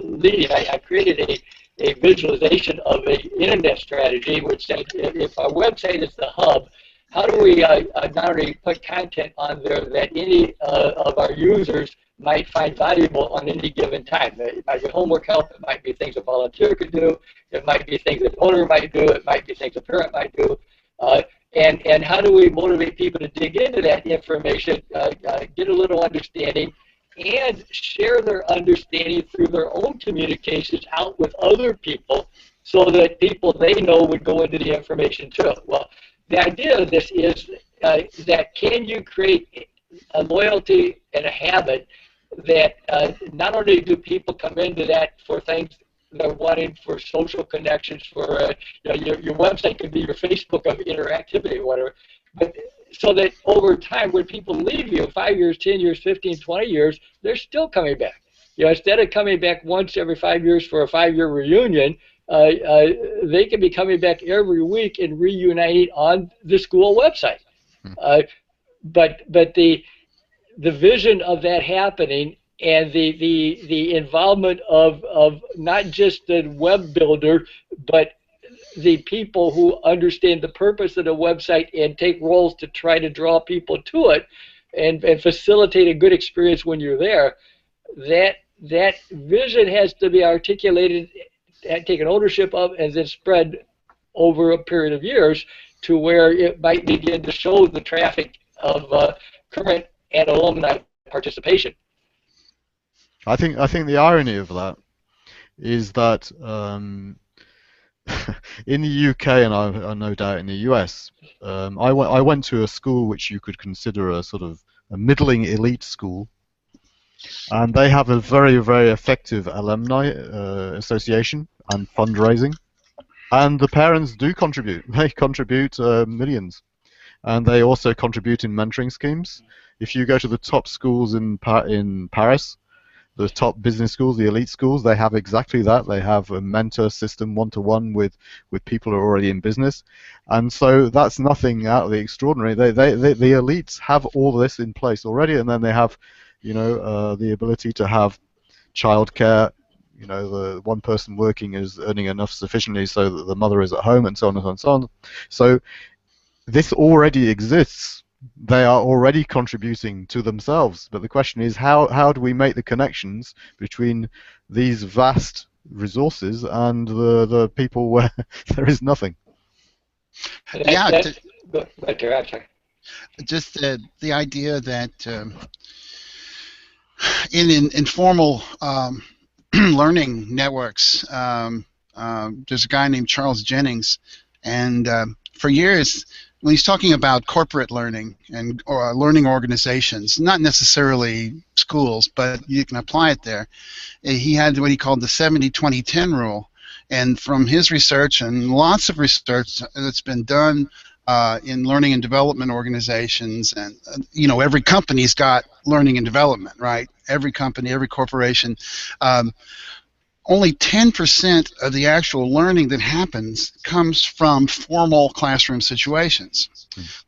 leading, I created a visualization of an internet strategy which said if our website is the hub, how do we not only put content on there that any of our users might find valuable on any given time? It might be homework help, it might be things a volunteer could do, it might be things an owner might do, it might be things a parent might do. And how do we motivate people to dig into that information, get a little understanding, and share their understanding through their own communications out with other people so that people they know would go into the information too? Well, the idea of this is that can you create a loyalty and a habit that not only do people come into that for things they're wanting for social connections, for your website could be your Facebook of interactivity or whatever, but so that over time when people leave you 5 years, 10 years, 15, 20 years, they're still coming back. Instead of coming back once every 5 years for a 5-year reunion, they can be coming back every week and reuniting on the school website. But the vision of that happening and the involvement of not just the web builder, but the people who understand the purpose of the website and take roles to try to draw people to it and facilitate a good experience when you're there, that vision has to be articulated, taken ownership of, and then spread over a period of years to where it might begin to show the traffic of current and alumni participation. I think the irony of that is that in the UK and I no doubt in the US, I went to a school which you could consider a sort of a middling elite school, and they have a very, very effective alumni association and fundraising, and the parents do contribute. They contribute millions, and they also contribute in mentoring schemes. If you go to the top schools in Paris, the top business schools, the elite schools, they have exactly that. They have a mentor system, one-to-one with people who are already in business, and so that's nothing out of the extraordinary. The elites have all this in place already, and then they have, the ability to have childcare. The one person working is earning enough sufficiently so that the mother is at home, and so on and so on. So this already exists. They are already contributing to themselves, but the question is how do we make the connections between these vast resources and the people where there is nothing? Yeah, just the idea that in informal learning networks, there's a guy named Charles Jennings, and for years, when he's talking about corporate learning and learning organizations, not necessarily schools, but you can apply it there, he had what he called the 70-20-10 rule. And from his research and lots of research that's been done in learning and development organizations, and every company's got learning and development, right? Every company, every corporation. Only 10% of the actual learning that happens comes from formal classroom situations.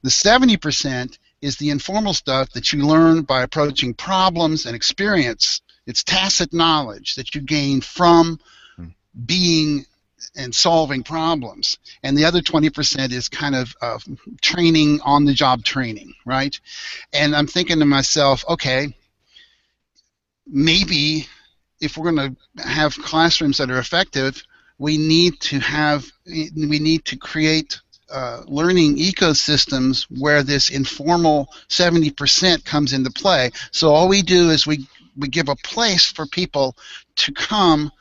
The 70% is the informal stuff that you learn by approaching problems and experience. It's tacit knowledge that you gain from being and solving problems. And the other 20% is kind of training, on-the-job training, right? And I'm thinking to myself, okay, maybe if we're going to have classrooms that are effective, we need to create learning ecosystems where this informal 70% comes into play. So all we do is we give a place for people to come.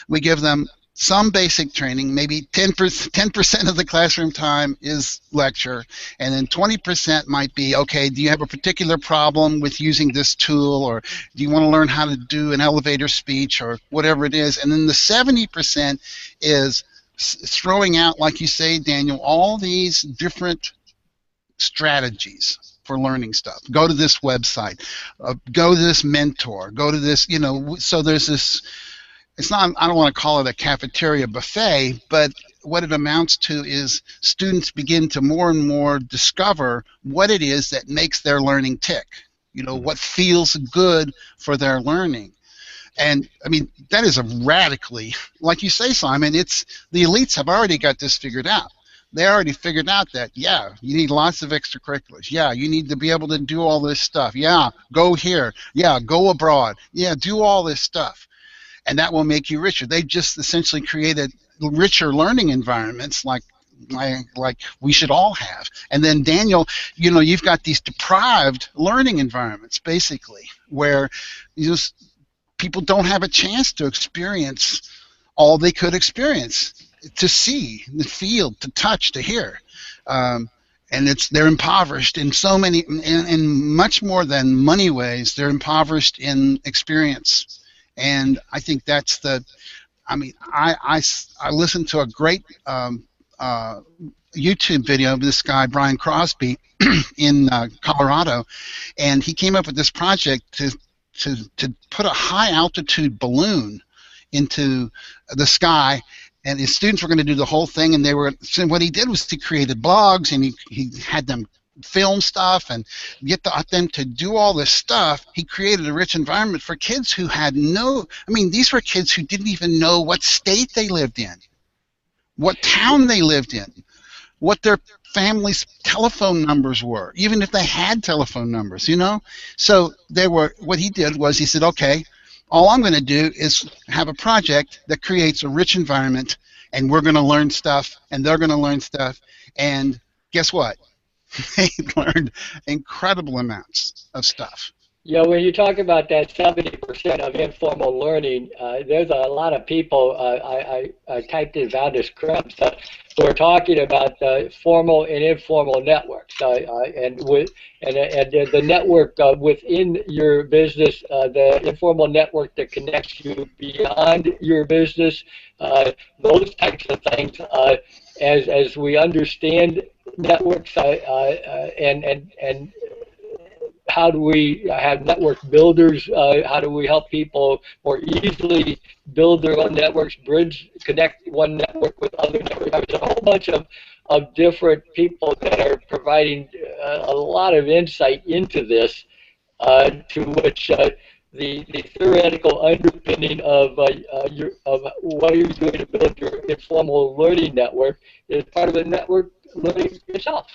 We give them some basic training, maybe 10% of the classroom time is lecture, and then 20% might be, okay, do you have a particular problem with using this tool, or do you want to learn how to do an elevator speech, or whatever it is, and then the 70% is throwing out, like you say, Daniel, all these different strategies for learning stuff. Go to this website, go to this mentor, go to this, so there's this, it's not, I don't want to call it a cafeteria buffet, but what it amounts to is students begin to more and more discover what it is that makes their learning tick, what feels good for their learning. And I mean, that is a radically, like you say, Simon, it's the elites have already got this figured out. They already figured out that, yeah, you need lots of extracurriculars. Yeah, you need to be able to do all this stuff. Yeah, go here. Yeah, go abroad. Yeah, do all this stuff. And that will make you richer. They just essentially created richer learning environments like we should all have. And then, Daniel, you've got these deprived learning environments, basically, where people don't have a chance to experience all they could experience, to see, to feel, to touch, to hear. And they're impoverished in so many, in much more than money ways. They're impoverished in experience. And I think that's the, I mean, I listened to a great YouTube video of this guy, Brian Crosby, in Colorado, and he came up with this project to put a high altitude balloon into the sky, and his students were going to do the whole thing, and so what he did was he created blogs, and he had them film stuff and get them to do all this stuff. He created a rich environment for kids who had these were kids who didn't even know what state they lived in, what town they lived in, what their family's telephone numbers were, even if they had telephone numbers, So what he did was he said, okay, all I'm going to do is have a project that creates a rich environment, and we're going to learn stuff, and they're going to learn stuff, and guess what? They learned incredible amounts of stuff. Yeah, when you talk about that 70% of informal learning, there's a lot of people, I typed in Valdez Krebs, who are talking about formal and informal networks, and the network within your business, the informal network that connects you beyond your business, those types of things. As we understand networks and how do we have network builders? How do we help people more easily build their own networks, connect one network with other networks? There's a whole bunch of different people that are providing a lot of insight into this, to which the theoretical underpinning of what you're doing to build your informal learning network is part of the network learning itself.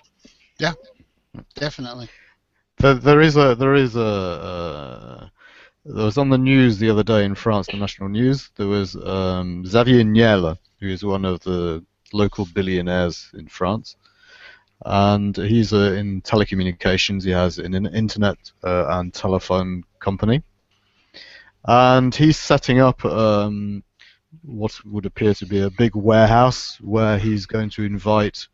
Yeah, definitely. There was on the news the other day in France, the national news. There was Xavier Niel, who is one of the local billionaires in France, and he's in telecommunications. He has an internet and telephone company, and he's setting up what would appear to be a big warehouse where he's going to invite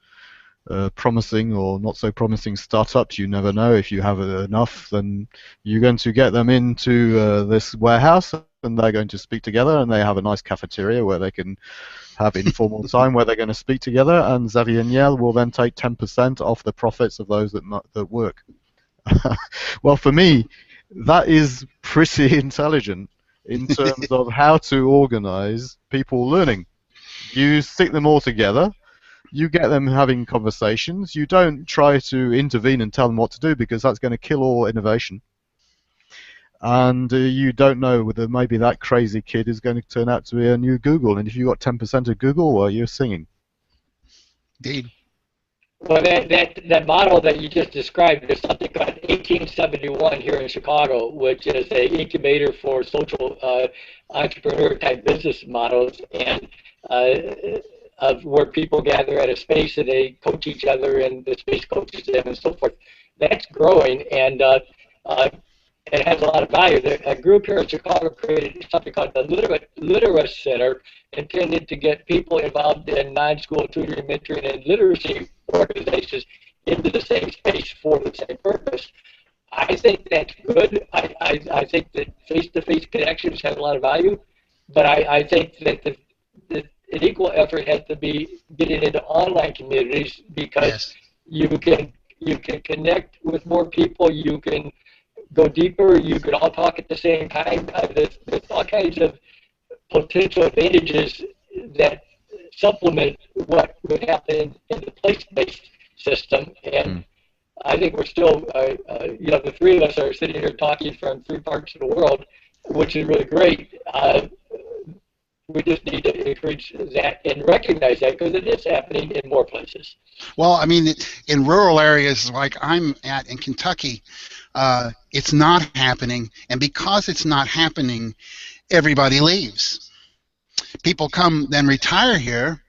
promising or not so promising startups. You never know. If you have enough, then you're going to get them into this warehouse, and they're going to speak together, and they have a nice cafeteria where they can have informal time where they're going to speak together, and Xavier Niel will then take 10% off the profits of those that work. Well, for me, that is pretty intelligent in terms of how to organize people learning. You stick them all together. You get them having conversations. You don't try to intervene and tell them what to do, because that's going to kill all innovation. And you don't know whether maybe that crazy kid is going to turn out to be a new Google. And if you've got 10% of Google, well, you're singing. Indeed. Well, that model that you just described is something called 1871 here in Chicago, which is an incubator for social entrepreneur type business models, and of where people gather at a space and they coach each other, and the space coaches them, and so forth. That's growing, and and it has a lot of value. A group here in Chicago created something called the Literate Center, intended to get people involved in non-school tutoring, mentoring, and literacy organizations into the same space for the same purpose. I think that's good. I think that face-to-face connections have a lot of value, but I think that an equal effort has to be getting into online communities, because Yes. you can connect with more people, you can go deeper, you can all talk at the same time. There's all kinds of potential advantages that supplement what would happen in the place-based system. And I think we're still, the three of us are sitting here talking from three parts of the world, which is really great. We just need to encourage that and recognize that, because it is happening in more places. Well, I mean, in rural areas like I'm at in Kentucky, it's not happening, and because it's not happening, everybody leaves. People come then retire here,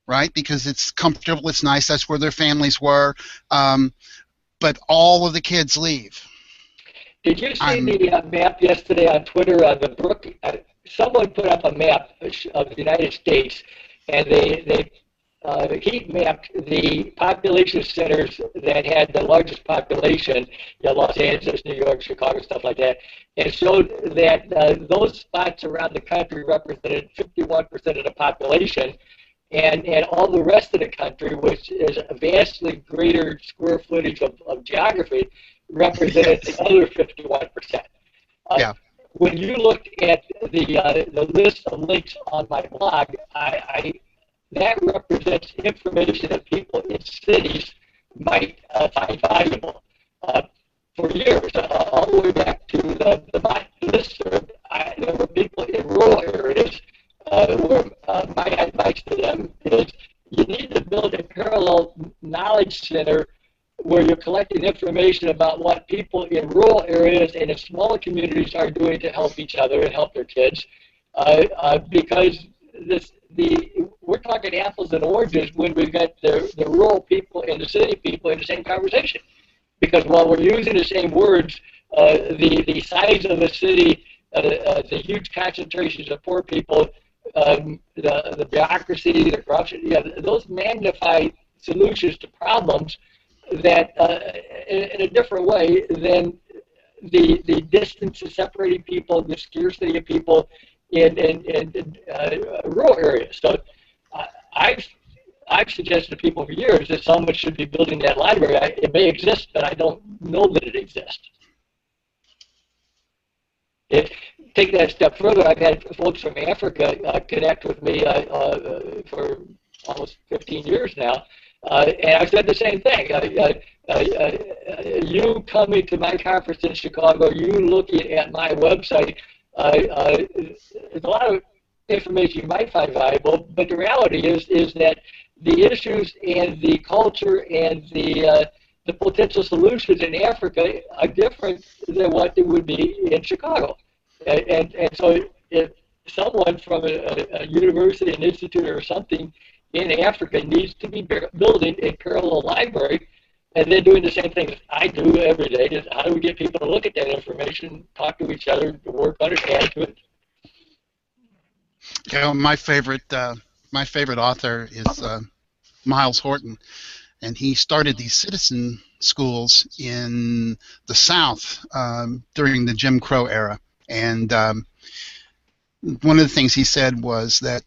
right? Because it's comfortable, it's nice, that's where their families were, but all of the kids leave. Did you see I'm the map yesterday on Twitter? The Brook, someone put up a map of the United States, and they heat mapped the population centers that had the largest population, Los Angeles, New York, Chicago, stuff like that, and showed that those spots around the country represented 51% of the population, and all the rest of the country, which is a vastly greater square footage of geography, represented yes, the other 51%. yeah, When you look at the list of links on my blog, that represents information that people in cities might find valuable. For years, all the way back to the my listserv, there were people in rural areas where my advice to them is you need to build a parallel knowledge center where you're collecting information about what people in rural areas and in smaller communities are doing to help each other and help their kids, because we're talking apples and oranges when we've got the rural people and the city people in the same conversation. Because while we're using the same words, the size of the city, the huge concentrations of poor people, the bureaucracy, the corruption, those magnify solutions to problems that in a different way than the distance of separating people, the scarcity of people in rural areas. So I've suggested to people for years that someone should be building that library. It may exist, but I don't know that it exists. Take that a step further, I've had folks from Africa connect with me for almost 15 years now, and I've said the same thing. You coming to my conference in Chicago, you looking at my website, there's a lot of information you might find valuable, but the reality is that the issues and the culture and the potential solutions in Africa are different than what they would be in Chicago. And so if someone from a university, an institute, or something in Africa needs to be building a parallel library, and then doing the same things I do every day, is how do we get people to look at that information, talk to each other, work, understand to it. You know, my favorite author is Miles Horton, and he started these citizen schools in the South during the Jim Crow era. And one of the things he said was that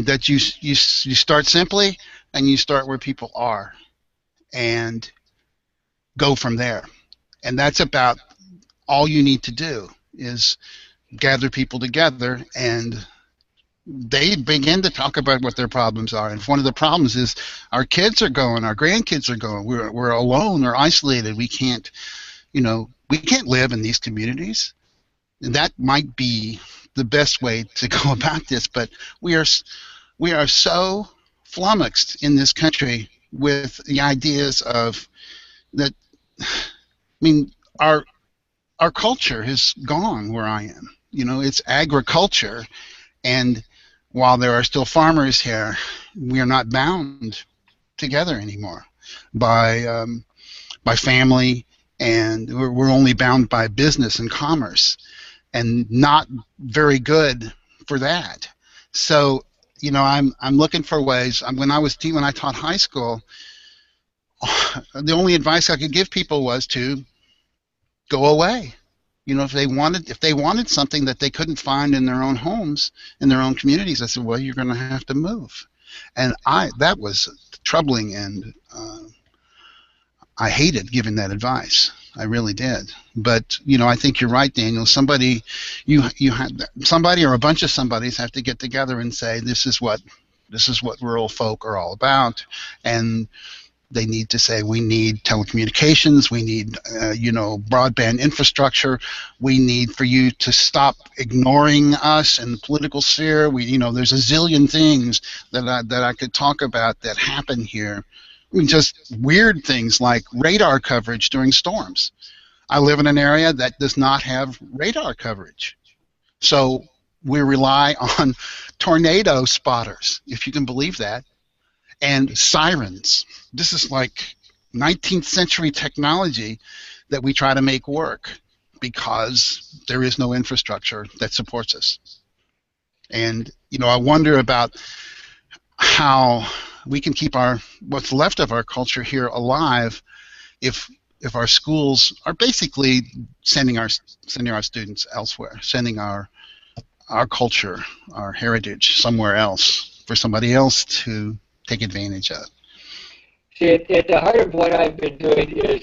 that you start simply, and you start where people are, and go from there. And that's about all you need to do, is gather people together, and they begin to talk about what their problems are. And if one of the problems is our kids are going, our grandkids are going, we're alone or isolated, we can't live in these communities. And that might be the best way to go about this, but we are so flummoxed in this country with the ideas of that. I mean, our culture has gone where I am. It's agriculture, and while there are still farmers here, we are not bound together anymore by family and we're only bound by business and commerce, and not very good for that. So, you know, I'm looking for ways. When I taught high school, the only advice I could give people was to go away. You know, if they wanted something that they couldn't find in their own homes, in their own communities, I said, well, you're going to have to move. And that was troubling, and I hated giving that advice. I really did. But you know, I think you're right, Daniel. Somebody or a bunch of somebodies have to get together and say, this is what rural folk are all about, and they need to say, we need telecommunications, we need broadband infrastructure, we need for you to stop ignoring us in the political sphere. There's a zillion things that I could talk about that happen here. I mean, just weird things like radar coverage during storms. I live in an area that does not have radar coverage, so we rely on tornado spotters, if you can believe that, and sirens. This is like 19th century technology that we try to make work because there is no infrastructure that supports us. And I wonder about how we can keep what's left of our culture here alive if our schools are basically sending our students elsewhere, sending our culture, our heritage somewhere else for somebody else to take advantage of. See, at the heart of what I've been doing is,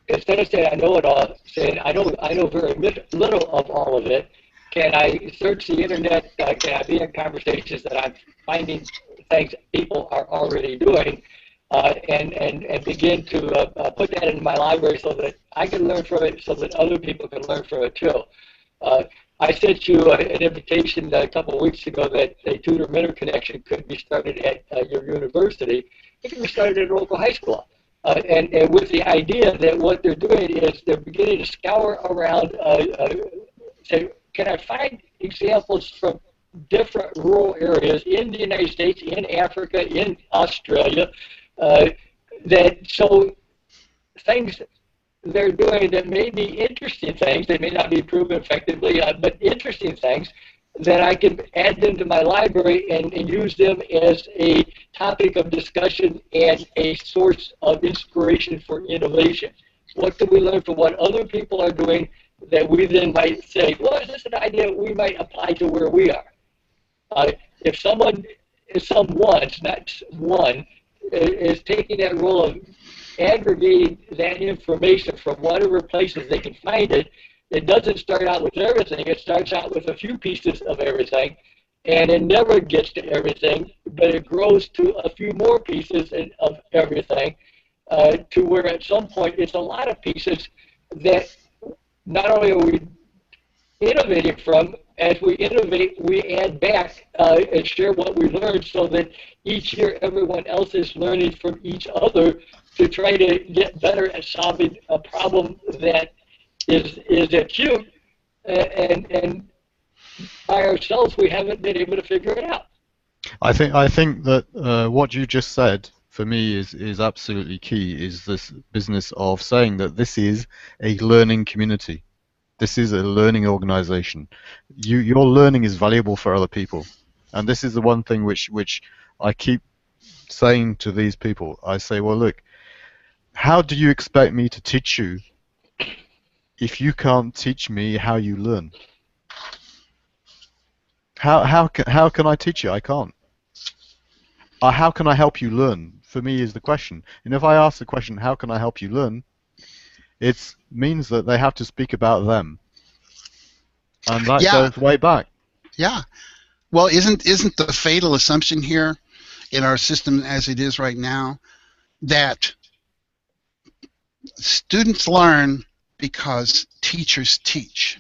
instead of saying I know it all, saying I know very little of all of it. Can I search the internet? Can I be in conversations that I'm finding things people are already doing, and begin to put that in my library so that I can learn from it, so that other people can learn from it too. I sent you an invitation a couple of weeks ago that a tutor-mentor connection could be started at your university. It can be started at a local high school. And with the idea that what they're doing is they're beginning to scour around, say, can I find examples from different rural areas in the United States, in Africa, in Australia, that show things they're doing that may be interesting things. They may not be proven effectively, but interesting things that I can add them to my library and use them as a topic of discussion and a source of inspiration for innovation. What can we learn from what other people are doing that we then might say, well, is this an idea we might apply to where we are? If someone, not one, is taking that role of aggregating that information from whatever places they can find it, it doesn't start out with everything. It starts out with a few pieces of everything, and it never gets to everything, but it grows to a few more pieces of everything, to where at some point it's a lot of pieces that not only are we innovating from, as we innovate, we add back and share what we learned, so that each year everyone else is learning from each other to try to get better at solving a problem that is acute, and by ourselves we haven't been able to figure it out. I think that what you just said for me is absolutely key. Is this business of saying that this is a learning community. This is a learning organization. Your learning is valuable for other people, and this is the one thing which I keep saying to these people. I say, well, look, how do you expect me to teach you if you can't teach me how you learn? How can I teach you? I can't. How can I help you learn? For me is the question. And if I ask the question, how can I help you learn? It means that they have to speak about them, and that goes way back. Yeah. Well, isn't the fatal assumption here in our system as it is right now that students learn because teachers teach?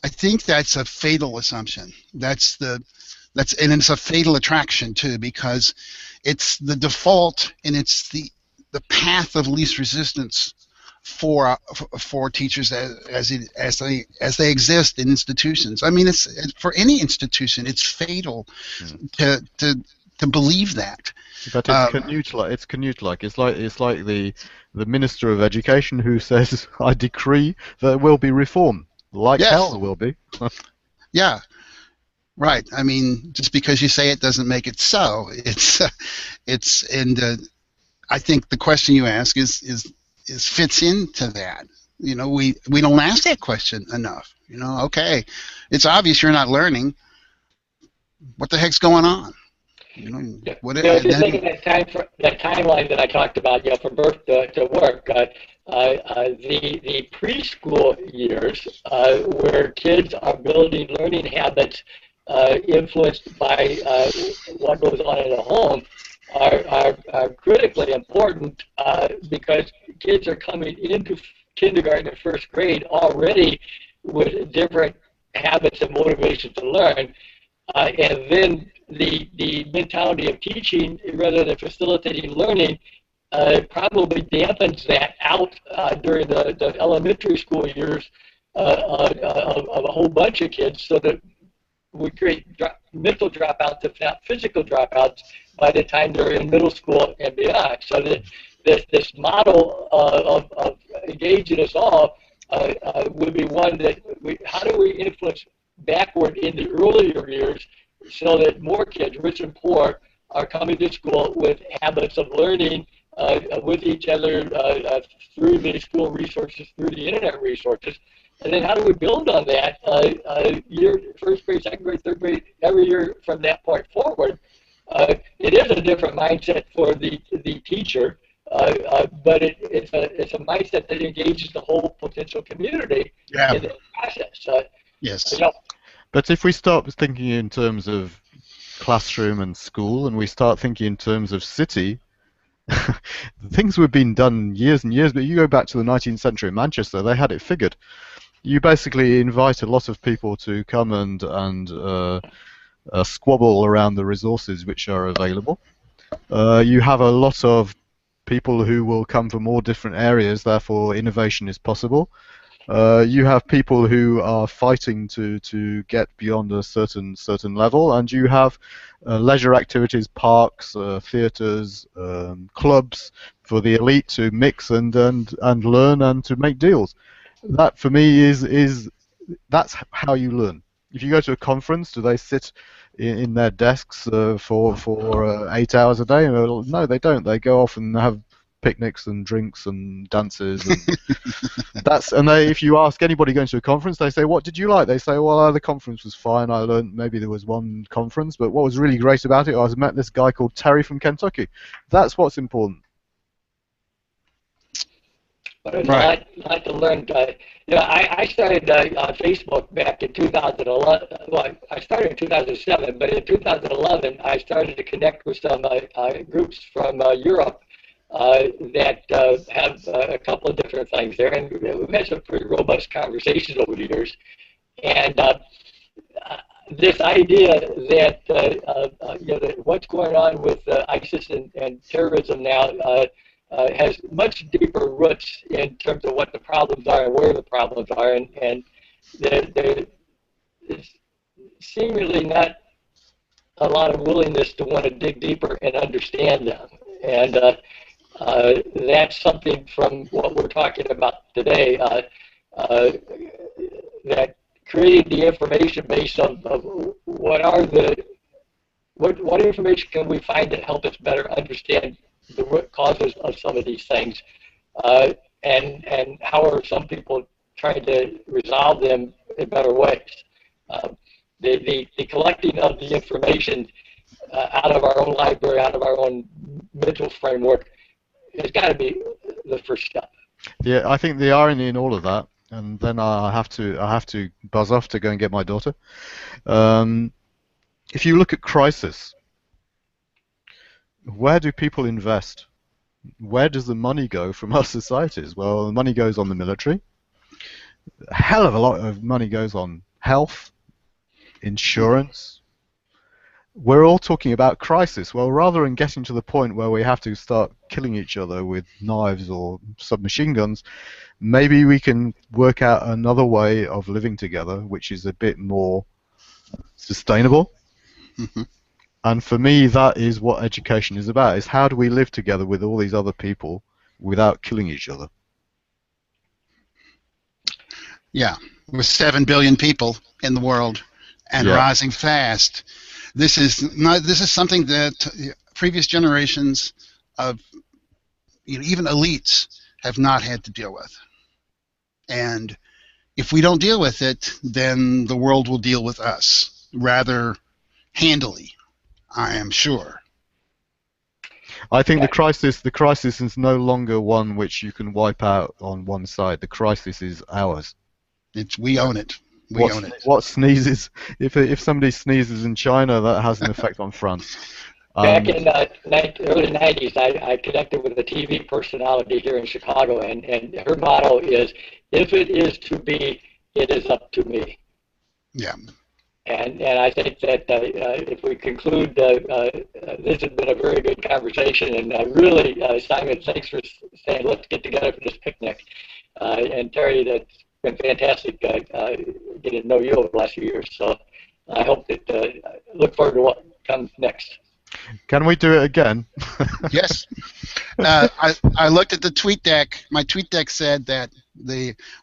I think that's a fatal assumption. And it's a fatal attraction too, because it's the default and it's the path of least resistance for teachers as they exist in institutions. I mean, it's for any institution, it's fatal to to believe that. But it's Canute-like. It's like the Minister of Education who says, "I decree there will be reform." Like hell, Yes, there will be. yeah, right. I mean, just because you say it doesn't make it so. And I think the question you ask is fits into that. You know, we don't ask that question enough. You know, okay, it's obvious you're not learning. What the heck's going on? You know, Yeah. what? Just thinking that timeline that I talked about, from birth to work, the preschool years, where kids are building learning habits influenced by what goes on in the home, are critically important because kids are coming into kindergarten and first grade already with different habits and motivations to learn. And then the mentality of teaching rather than facilitating learning probably dampens that out during the elementary school years of a whole bunch of kids, so that we create mental dropouts, if not physical dropouts, by the time they're in middle school and beyond. So that this model of engaging us all would be one that how do we influence backward in the earlier years so that more kids, rich and poor, are coming to school with habits of learning with each other through the school resources, through the internet resources. And then how do we build on that year, first grade, second grade, third grade, every year from that point forward? It is a different mindset for the teacher, but it's a mindset that engages the whole potential community in the process. Yes. You know, But if we start thinking in terms of classroom and school, and we start thinking in terms of city, things were being done years and years. But you go back to the 19th century in Manchester, they had it figured. You basically invite a lot of people to come and squabble around the resources which are available. You have a lot of people who will come from all different areas, therefore innovation is possible. You have people who are fighting to get beyond a certain level, and you have leisure activities, parks, theatres, clubs for the elite to mix and learn and to make deals. That for me is that's how you learn. If you go to a conference, do they sit in their desks for 8 hours a day? No, they don't. They go off and have picnics and drinks and dances and if you ask anybody going to a conference, they say, "What did you like?" They say, "Well, the conference was fine. I learned maybe there was one conference, but what was really great about it, I met this guy called Terry from Kentucky." That's what's important. but there's a lot to learn. I started on Facebook back in 2011. Well, I started in 2007, but in 2011, I started to connect with some groups from Europe that have a couple of different things there, and we've had some pretty robust conversations over the years. And this idea that that what's going on with ISIS and terrorism now has much deeper roots in terms of what the problems are and where the problems are, and there is seemingly not a lot of willingness to want to dig deeper and understand them. And that's something from what we're talking about today, that creating the information base of what information can we find that help us better understand the root causes of some of these things, and how are some people trying to resolve them in better ways. The collecting of the information out of our own library, out of our own mental framework, has got to be the first step. Yeah, I think the irony in all of that, and then I have to buzz off to go and get my daughter. If you look at crisis, where do people invest? Where does the money go from our societies? Well, the money goes on the military. A hell of a lot of money goes on health, insurance. We're all talking about crisis. Well, rather than getting to the point where we have to start killing each other with knives or submachine guns, maybe we can work out another way of living together, which is a bit more sustainable. Mm-hmm. And for me, that is what education is about, is how do we live together with all these other people without killing each other? Yeah, with 7 billion people in the world and Yeah. rising fast. This is something that previous generations of even elites have not had to deal with. And if we don't deal with it, then the world will deal with us rather handily, I am sure. I think the crisis is no longer one which you can wipe out on one side. The crisis is ours. We own it. We own it. What sneezes? If somebody sneezes in China, that has an effect on France. Back in the early 90s, I connected with a TV personality here in Chicago, and her motto is, if it is to be, it is up to me. Yeah. And I think that if we conclude, this has been a very good conversation, and really, Simon, thanks for saying let's get together for this picnic. And Terry, that's been fantastic getting to know you over the last few years. So I hope that look forward to what comes next. Can we do it again? Yes. I looked at the tweet deck. My tweet deck said that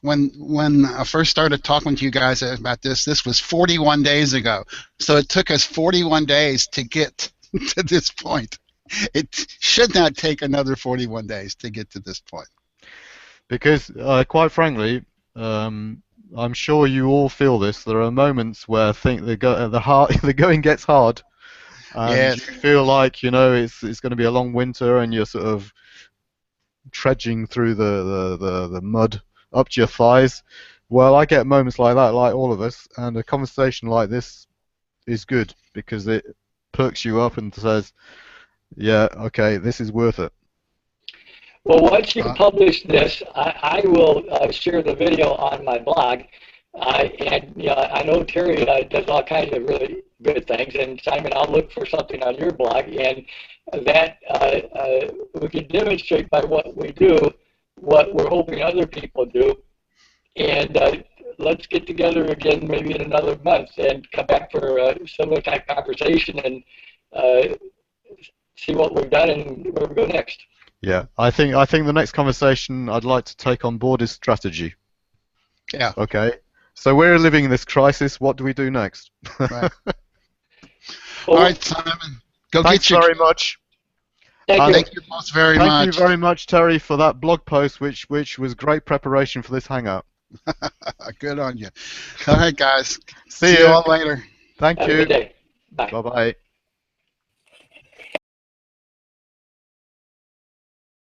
when I first started talking to you guys about this was 41 days ago. So it took us 41 days to get to this point. It should not take another 41 days to get to this point. Because, quite frankly, I'm sure you all feel this. There are moments where the going gets hard, and Yes. you feel like it's going to be a long winter, and you're sort of trudging through the mud up to your thighs. Well, I get moments like that, like all of us, and a conversation like this is good because it perks you up and says, "Yeah, okay, this is worth it." Well, once you publish this, I will share the video on my blog. And I know Terry does all kinds of really good things. And Simon, I'll look for something on your blog, and that we can demonstrate by what we do, what we're hoping other people do. And let's get together again maybe in another month and come back for a similar type conversation and see what we've done and where we go next. Yeah, I think the next conversation I'd like to take on board is strategy. Yeah. Okay. So we're living in this crisis. What do we do next? Right. All right, Simon. Thanks very much. Thank you both very much. Thank you very much, Terry, for that blog post, which was great preparation for this hangout. Good on you. All right, guys. See you all later. Thank Have you. a good day. Bye. Bye-bye.